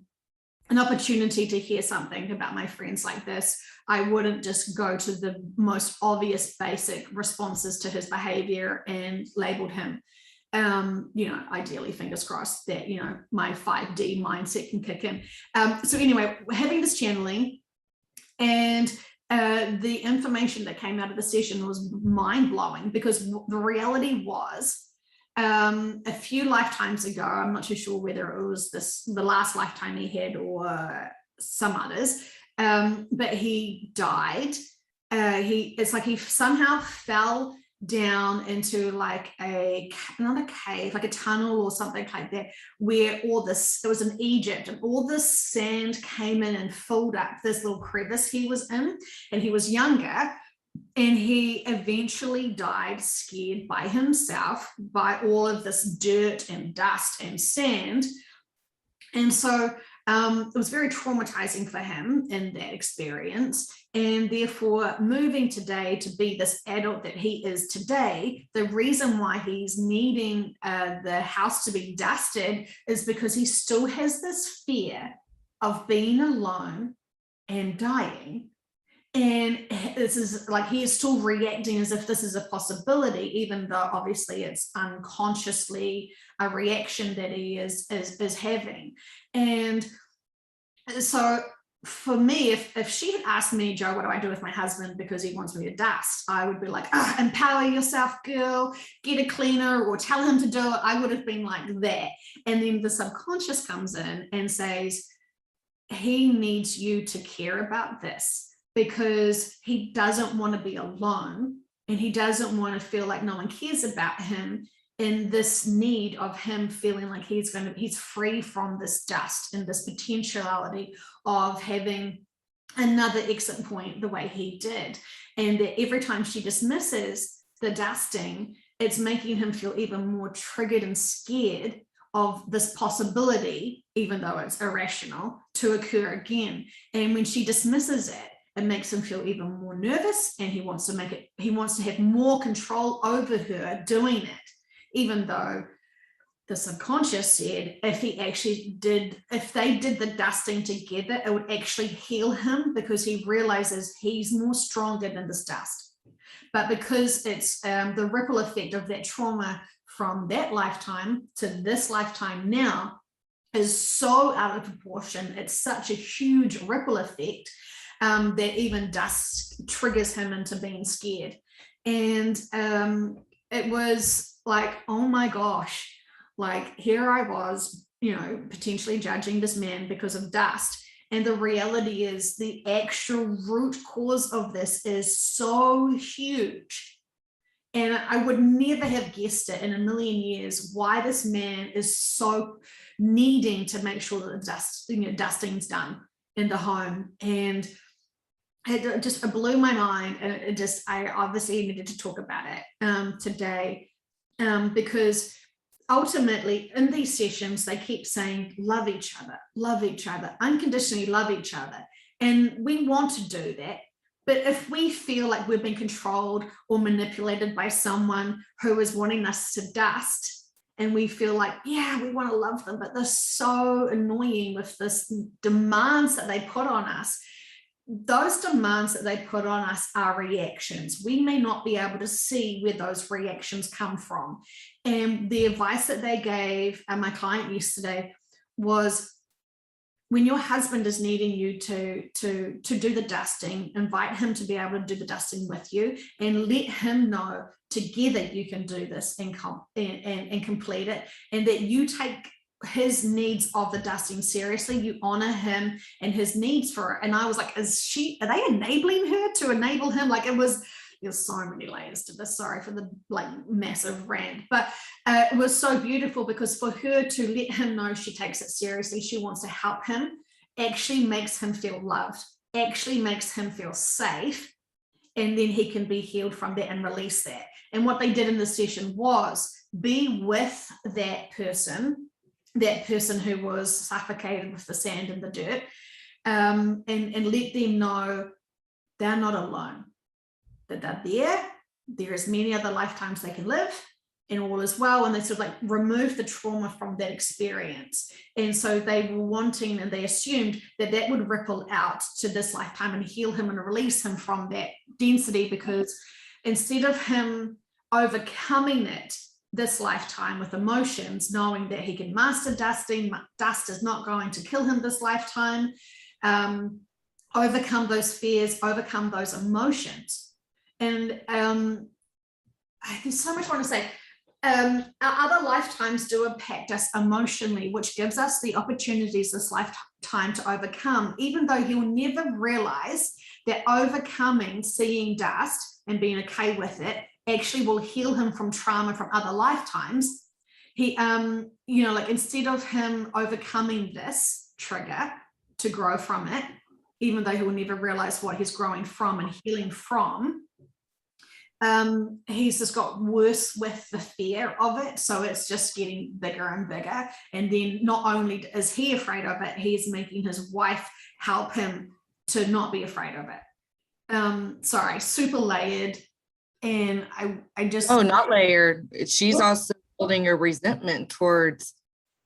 an opportunity to hear something about my friends like this, I wouldn't just go to the most obvious basic responses to his behavior and labeled him. Ideally, fingers crossed that, my 5D mindset can kick in. So anyway, having this channeling and the information that came out of the session was mind-blowing, because the reality was, a few lifetimes ago, I'm not too sure whether it was the last lifetime he had or some others, but he died. It's like he somehow fell down into like not a cave, like a tunnel or something like that, where it was in Egypt, and all this sand came in and filled up this little crevice he was in, and he was younger. And he eventually died scared by himself, by all of this dirt and dust and sand. And so it was very traumatizing for him in that experience. And therefore, moving today to be this adult that he is today, the reason why he's needing the house to be dusted is because he still has this fear of being alone and dying. And this is like, he is still reacting as if this is a possibility, even though obviously it's unconsciously a reaction that he is having. And so for me, if she had asked me, Jo, what do I do with my husband because he wants me to dust, I would be like, empower yourself, girl, get a cleaner, or tell him to do it. I would have been like that. And then the subconscious comes in and says, he needs you to care about this, because he doesn't want to be alone, and he doesn't want to feel like no one cares about him, in this need of him feeling like he's free from this dust and this potentiality of having another exit point the way he did. And that every time she dismisses the dusting, it's making him feel even more triggered and scared of this possibility, even though it's irrational, to occur again. And when she dismisses it, it makes him feel even more nervous, and he wants to have more control over her doing it, even though the subconscious said if they did the dusting together, it would actually heal him, because he realizes he's more stronger than this dust. But because it's the ripple effect of that trauma from that lifetime to this lifetime now is so out of proportion, it's such a huge ripple effect that even dust triggers him into being scared. And it was like, oh my gosh, like here I was, potentially judging this man because of dust. And the reality is the actual root cause of this is so huge. And I would never have guessed it in a million years why this man is so needing to make sure that the dusting's done in the home. And it just blew my mind. And I obviously needed to talk about it today, because ultimately in these sessions, they keep saying, love each other, unconditionally love each other. And we want to do that. But if we feel like we've been controlled or manipulated by someone who is wanting us to dust, and we feel like, yeah, we want to love them, but they're so annoying with this demands that they put on us, those demands that they put on us are reactions. We may not be able to see where those reactions come from. And the advice that they gave my client yesterday was, when your husband is needing you to do the dusting, invite him to be able to do the dusting with you, and let him know together you can do this and complete it, and that you take his needs of the dusting seriously, you honor him and his needs for it. And I was like, are they enabling her to enable him? Like, there's so many layers to this. Sorry for the massive rant, but it was so beautiful, because for her to let him know she takes it seriously, she wants to help him, actually makes him feel loved, actually makes him feel safe, and then he can be healed from that and release that. And what they did in the session was be with that person who was suffocated with the sand and the dirt, and let them know they're not alone, that they're there is many other lifetimes they can live, and all is well. And they sort of remove the trauma from that experience. And so they were wanting, and they assumed that would ripple out to this lifetime and heal him and release him from that density, because instead of him overcoming it this lifetime with emotions, knowing that he can master dusting, dust is not going to kill him this lifetime, overcome those fears, overcome those emotions. And there's so much I want to say. Our other lifetimes do impact us emotionally, which gives us the opportunities this lifetime to overcome, even though he'll never realize that overcoming seeing dust and being okay with it actually will heal him from trauma from other lifetimes. He, instead of him overcoming this trigger to grow from it, even though he will never realize what he's growing from and healing from, he's just got worse with the fear of it. So it's just getting bigger and bigger. And then not only is he afraid of it, he's making his wife help him to not be afraid of it. Sorry, super layered. And I just... Oh, not layered. She's also building a resentment towards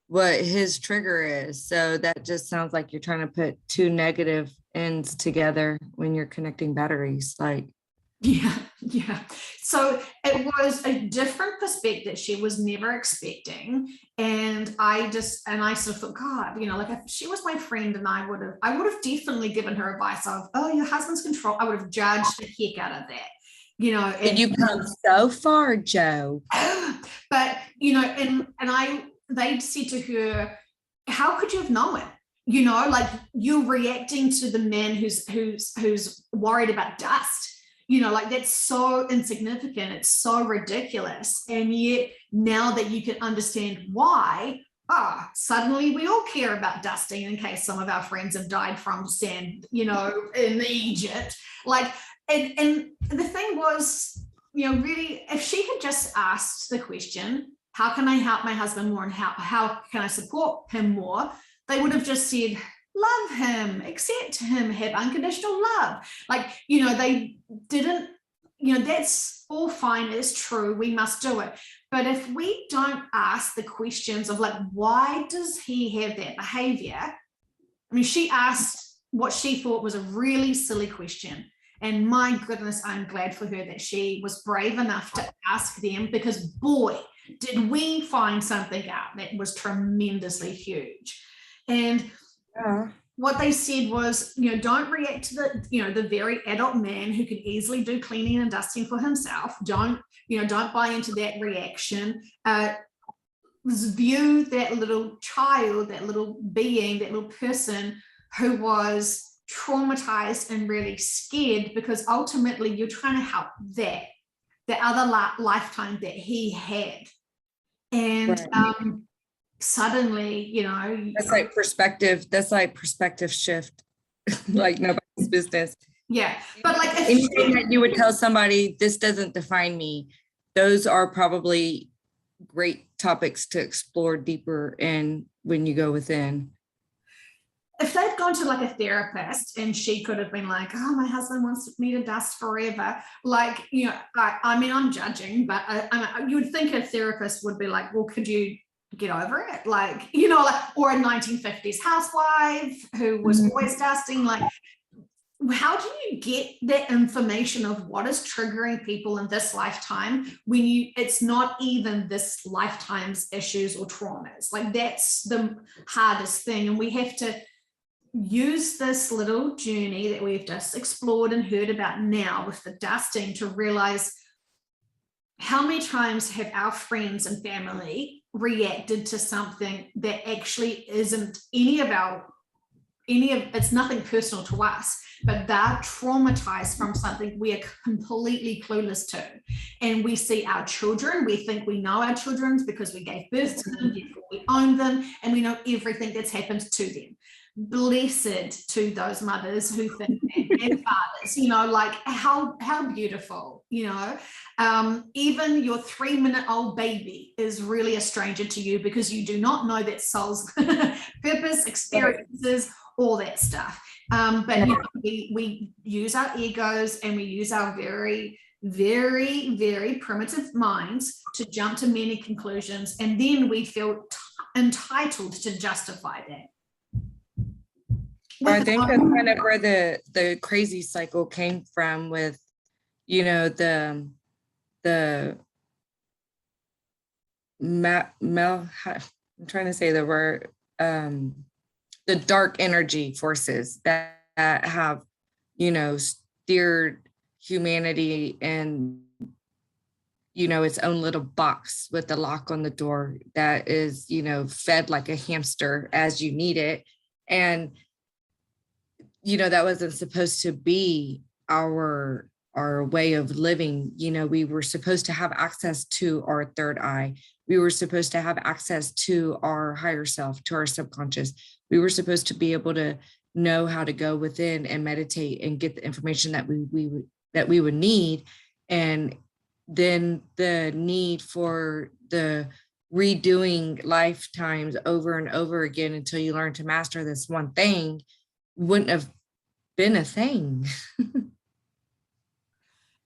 what his trigger is. So that just sounds like you're trying to put two negative ends together when you're connecting batteries. Yeah. So it was a different perspective she was never expecting. And I sort of thought, God, if she was my friend, and I would have definitely given her advice of, oh, your husband's control. I would have judged the heck out of that. And you've come so far, Jo. But they said to her, how could you have known? You're reacting to the man who's worried about dust. That's so insignificant. It's so ridiculous. And yet now that you can understand why, suddenly we all care about dusting in case some of our friends have died from sand, in Egypt. And the thing was, really, if she had just asked the question, how can I help my husband more and how can I support him more? They would have just said, love him, accept him, have unconditional love. Like, they didn't, that's all fine, it's true, we must do it. But if we don't ask the questions of like, why does he have that behavior? I mean, she asked what she thought was a really silly question. And my goodness, I'm glad for her that she was brave enough to ask them, because boy, did we find something out that was tremendously huge. And what they said was, don't react to the very adult man who can easily do cleaning and dusting for himself. Don't buy into that reaction. View that little child, that little being, that little person who was traumatized and really scared, because ultimately you're trying to help the other lifetime that he had. And suddenly, that's like perspective shift. Like nobody's business. Yeah, but like anything that you would tell somebody, this doesn't define me, those are probably great topics to explore deeper in when you go within. If they'd gone to like a therapist and she could have been like, oh, my husband wants me to dust forever. Like, I mean, I'm judging, but you would think a therapist would be like, well, could you get over it? Like, or a 1950s housewife who was always dusting. Like, how do you get that information of what is triggering people in this lifetime when it's not even this lifetime's issues or traumas? Like, that's the hardest thing. And we have to use this little journey that we've just explored and heard about now with the dusting to realize how many times have our friends and family reacted to something that actually isn't it's nothing personal to us, but they're traumatized from something we are completely clueless to. And we see our children, we think we know our children because we gave birth to them, we own them, and we know everything that's happened to them. Blessed to those mothers who think that, and fathers, like how beautiful, even your 3-minute-old baby is really a stranger to you because you do not know that soul's purpose, experiences, all that stuff. But we use our egos and we use our very, very, very primitive minds to jump to many conclusions, and then we feel entitled to justify that. I think that's kind of where the crazy cycle came from with, the I'm trying to say the word, the dark energy forces that have, steered humanity in, its own little box with the lock on the door that is, fed like a hamster as you need it. And that wasn't supposed to be our way of living. We were supposed to have access to our third eye. We were supposed to have access to our higher self, to our subconscious. We were supposed to be able to know how to go within and meditate and get the information that we would need. And then the need for the redoing lifetimes over and over again until you learn to master this one thing wouldn't have been a thing.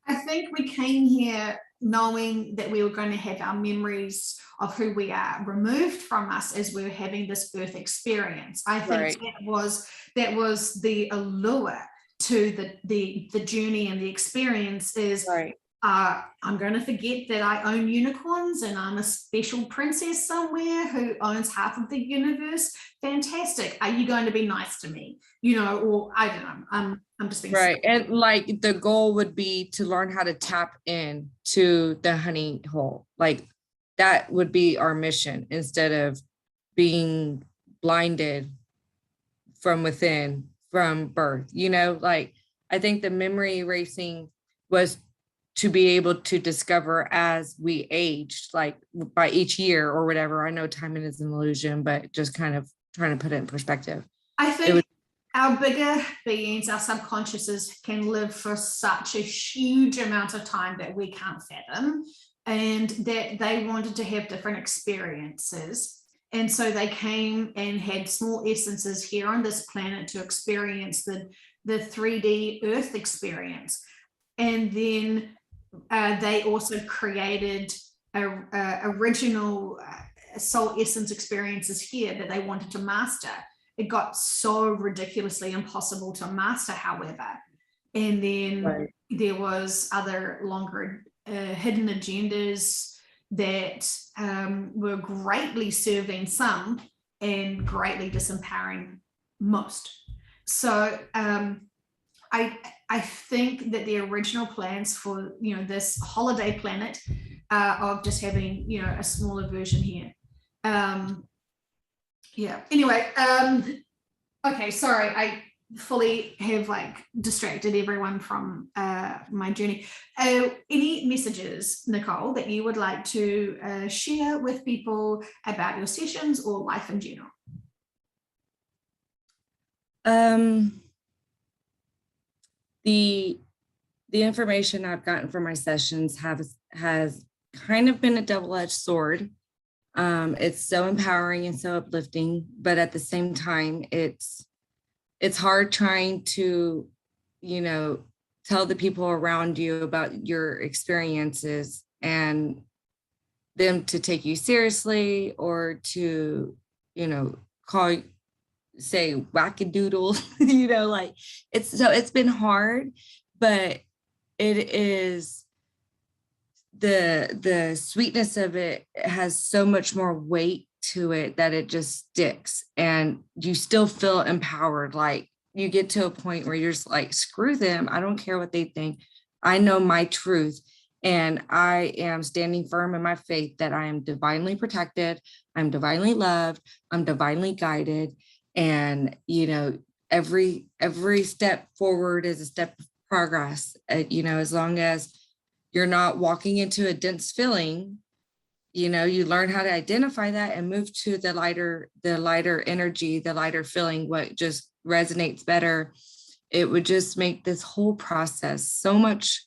I think we came here knowing that we were going to have our memories of who we are removed from us as we were having this birth experience. I think that was the allure to the journey and the experience is I'm going to forget that I own unicorns and I'm a special princess somewhere who owns half of the universe. Fantastic. Are you going to be nice to me? Or I don't know. I'm just being right. And like the goal would be to learn how to tap in to the honey hole. Like that would be our mission instead of being blinded from within from birth. Like I think the memory erasing was to be able to discover as we aged, like by each year or whatever. I know timing is an illusion, but just kind of trying to put it in perspective. I think our bigger beings, our subconsciouses, can live for such a huge amount of time that we can't fathom, and that they wanted to have different experiences. And so they came and had small essences here on this planet to experience the 3D Earth experience. And then they also created original soul essence experiences here that they wanted to master. It got so ridiculously impossible to master, however. And then there was other longer hidden agendas that were greatly serving some and greatly disempowering most. So I think that the original plans for this holiday planet of just having a smaller version here. Yeah. Anyway, okay. Sorry, I fully have distracted everyone from my journey. Any messages, Nicole, that you would like to share with people about your sessions or life in general? The information I've gotten from my sessions has kind of been a double-edged sword. It's so empowering and so uplifting, but at the same time, it's hard trying to, tell the people around you about your experiences and them to take you seriously or to, say wackadoodle, it's been hard, but it is the sweetness of it has so much more weight to it that it just sticks, and you still feel empowered. Like you get to a point where you're just like, screw them, I don't care what they think, I know my truth, and I am standing firm in my faith that I am divinely protected, I'm divinely loved, I'm divinely guided, and every step forward is a step of progress. As long as you're not walking into a dense feeling, you learn how to identify that and move to the lighter energy, the lighter feeling, what just resonates better. It would just make this whole process so much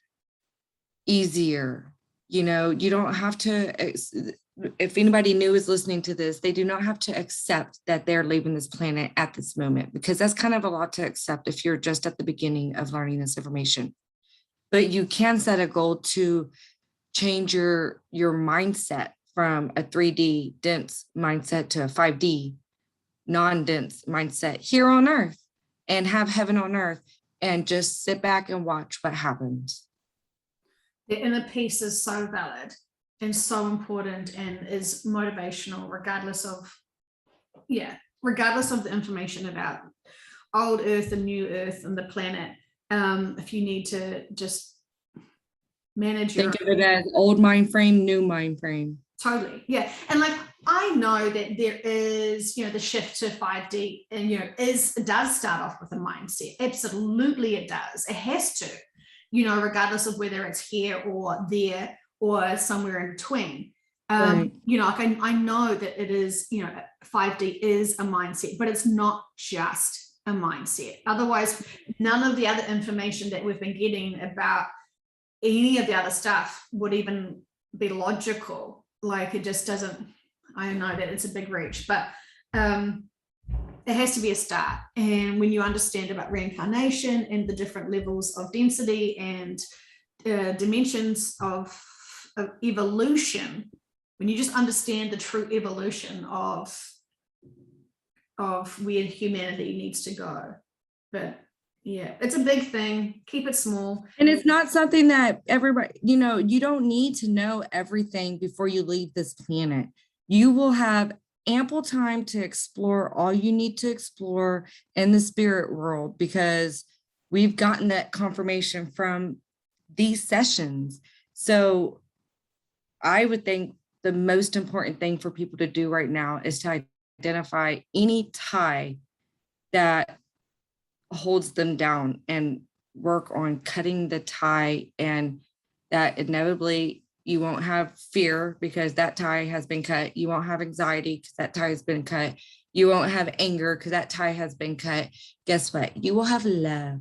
easier. You don't have to, if anybody new is listening to this, they do not have to accept that they're leaving this planet at this moment, because that's kind of a lot to accept if you're just at the beginning of learning this information. But you can set a goal to change your mindset from a 3D dense mindset to a 5D non-dense mindset here on earth, and have heaven on earth, and just sit back and watch what happens. The inner peace is so valid and so important, and is motivational regardless of the information about old earth and new earth and the planet. If you need to just manage think of it as old mind frame, new mind frame. Totally. Yeah. And I know that there is, the shift to 5D, and, it does start off with a mindset. Absolutely it does. It has to, regardless of whether it's here or there or somewhere in between. Right. I know that it is, 5D is a mindset, but it's not just a mindset. Otherwise, none of the other information that we've been getting about any of the other stuff would even be logical. It just doesn't. I know that it's a big reach, but it has to be a start. And when you understand about reincarnation and the different levels of density and dimensions of evolution, when you just understand the true evolution of where humanity needs to go. But yeah, it's a big thing. Keep it small. And it's not something that everybody, you don't need to know everything before you leave this planet. You will have ample time to explore all you need to explore in the spirit world, because we've gotten that confirmation from these sessions. So I would think the most important thing for people to do right now is to identify any tie that holds them down and work on cutting the tie, and that inevitably you won't have fear because that tie has been cut. You won't have anxiety because that tie has been cut. You won't have anger because that tie has been cut. Guess what? You will have love.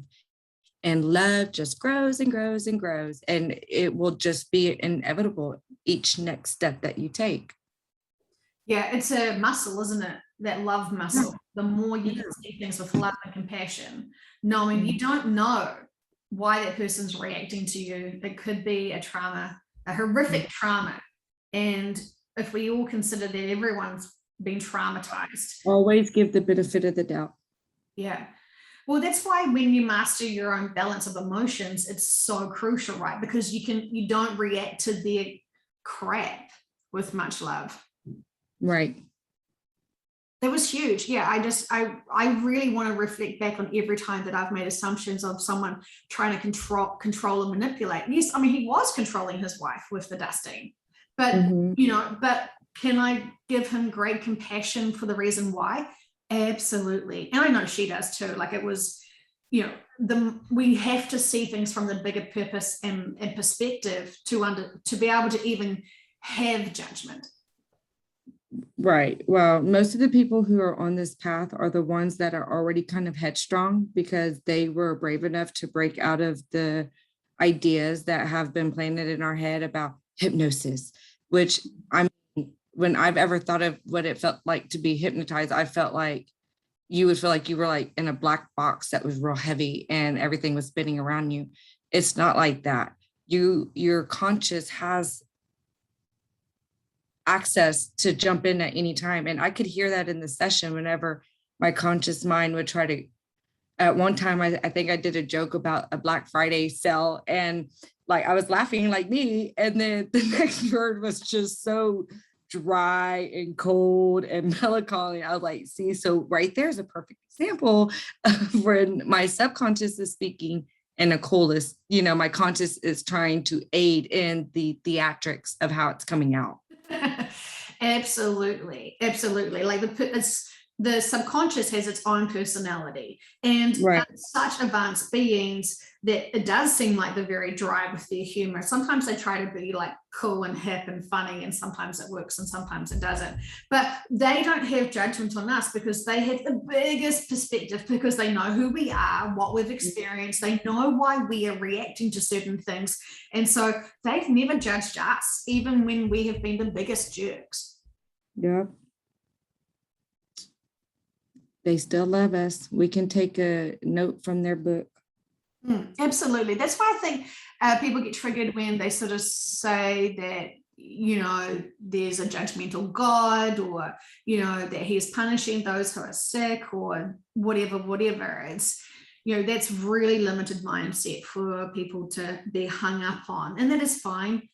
And love just grows and grows and grows. And it will just be inevitable each next step that you take. Yeah, it's a muscle, isn't it? That love muscle. The more you Yeah. can see things with love and compassion, knowing you don't know why that person's reacting to you. It could be a trauma, a horrific trauma. And if we all consider that everyone's been traumatized, Always give the benefit of the doubt. yeah. Well, that's why when you master your own balance of emotions, it's so crucial, right? Because you don't react to their crap with much love. Right. That was huge. Yeah, I really want to reflect back on every time that I've made assumptions of someone trying to control and manipulate. Yes, I mean he was controlling his wife with the dusting, but but can I give him great compassion for the reason why? Absolutely. And I know she does too. Like it was, we have to see things from the bigger purpose and perspective to be able to even have judgment. Right. Well, most of the people who are on this path are the ones that are already kind of headstrong because they were brave enough to break out of the ideas that have been planted in our head about hypnosis, which when I've ever thought of what it felt like to be hypnotized, I felt like you would feel like you were like in a black box that was real heavy and everything was spinning around you. It's not like that. Your conscious has access to jump in at any time. And I could hear that in the session whenever my conscious mind would try to, at one time, I think I did a joke about a Black Friday sale and like I was laughing like me. And then the next word was just so dry and cold and melancholy. I was like, see, so right there's a perfect example of when my subconscious is speaking and Nicole is, my conscious is trying to aid in the theatrics of how it's coming out. Absolutely. Like the subconscious has its own personality, and Right. such advanced beings that it does seem like they're very dry with their humor. Sometimes they try to be like cool and hip and funny, and sometimes it works and sometimes it doesn't. But they don't have judgment on us because they have the biggest perspective, because they know who we are, what we've experienced, they know why we are reacting to certain things. And so they've never judged us, even when we have been the biggest jerks. Yeah. They still love us. We can take a note from their book. Absolutely. That's why I think people get triggered when they sort of say that, there's a judgmental God, or, that he's punishing those who are sick or whatever. It's, that's really limited mindset for people to be hung up on. And that is fine.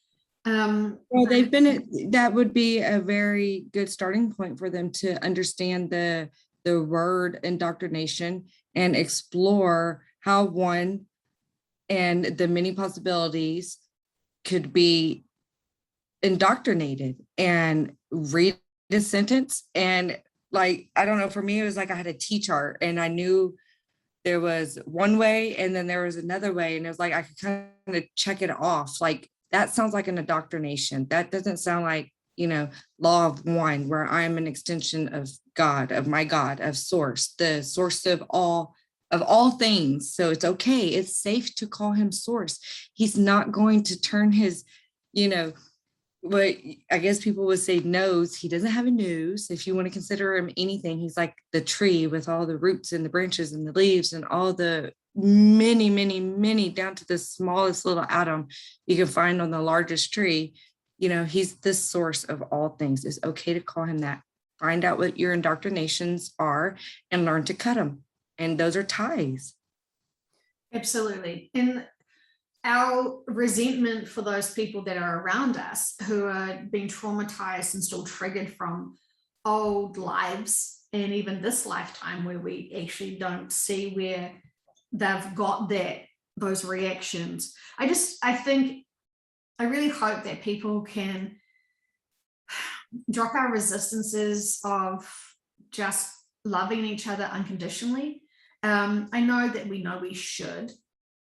Well, that would be a very good starting point for them to understand the word indoctrination and explore how one and the many possibilities could be indoctrinated and read a sentence. And like, I don't know, for me, it was like I had a T-chart and I knew there was one way and then there was another way. And it was like, I could kind of check it off. Like, that sounds like an indoctrination. That doesn't sound like, law of one, where I'm an extension of God, of my God, of source, the source of all things. So it's okay. It's safe to call him source. He's not going to turn his, what I guess people would say nose. He doesn't have a nose. If you want to consider him anything, he's like the tree with all the roots and the branches and the leaves and all the many, many, many, down to the smallest little atom you can find on the largest tree. He's the source of all things. It's okay to call him that. Find out what your indoctrinations are and learn to cut them. And those are ties. Absolutely. And our resentment for those people that are around us who are being traumatized and still triggered from old lives, and even this lifetime where we actually don't see where they've got those reactions. I really hope that people can drop our resistances of just loving each other unconditionally. I know that we know we should,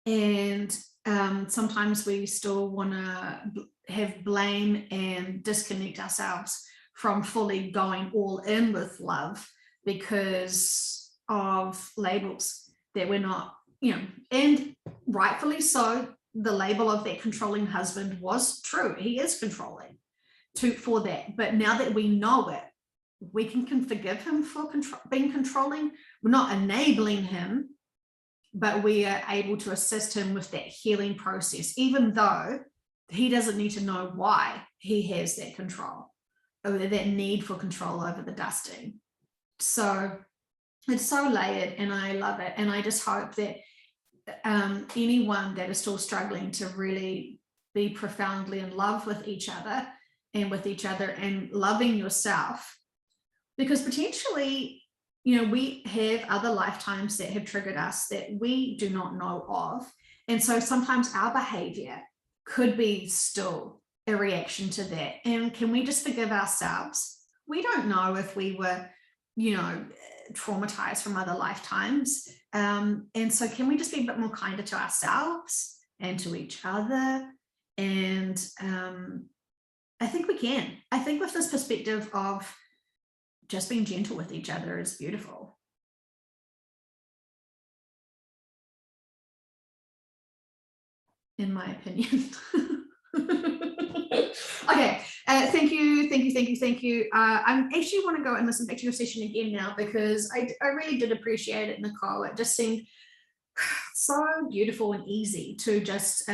and sometimes we still want to have blame and disconnect ourselves from fully going all in with love, because of labels that we're not, and rightfully so, the label of that controlling husband was true. He is controlling for that. But now that we know it, we can forgive him for being controlling. We're not enabling him, but we are able to assist him with that healing process, even though he doesn't need to know why he has that control or that need for control over the dusting. So it's so layered, and I love it. And I just hope that anyone that is still struggling to really be profoundly in love with each other and loving yourself, because potentially, we have other lifetimes that have triggered us that we do not know of. And so sometimes our behavior could be still a reaction to that. And can we just forgive ourselves? We don't know if we were, traumatized from other lifetimes. And so can we just be a bit more kinder to ourselves and to each other? And I think we can. I think with this perspective of just being gentle with each other is beautiful. In my opinion. Okay, thank you. I actually want to go and listen back to your session again now, because I really did appreciate it, Nicole. It just seemed so beautiful and easy to just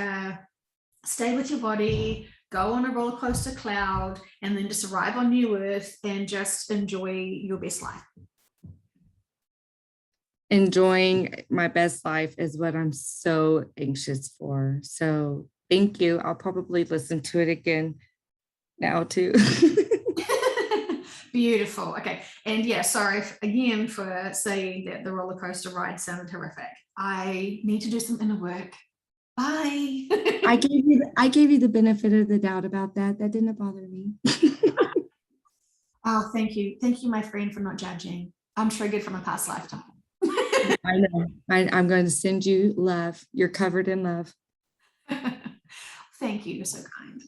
stay with your body, go on a roller coaster cloud, and then just arrive on New Earth and just enjoy your best life. Enjoying my best life is what I'm so anxious for. So thank you. I'll probably listen to it again now too. Beautiful. Okay. And yeah, sorry again for saying that the roller coaster ride sounded horrific. I need to do some inner work. Bye. I gave you the benefit of the doubt about that. That didn't bother me. Oh, thank you. Thank you, my friend, for not judging. I'm triggered from a past lifetime. I know. I'm going to send you love. You're covered in love. Thank you. You're so kind.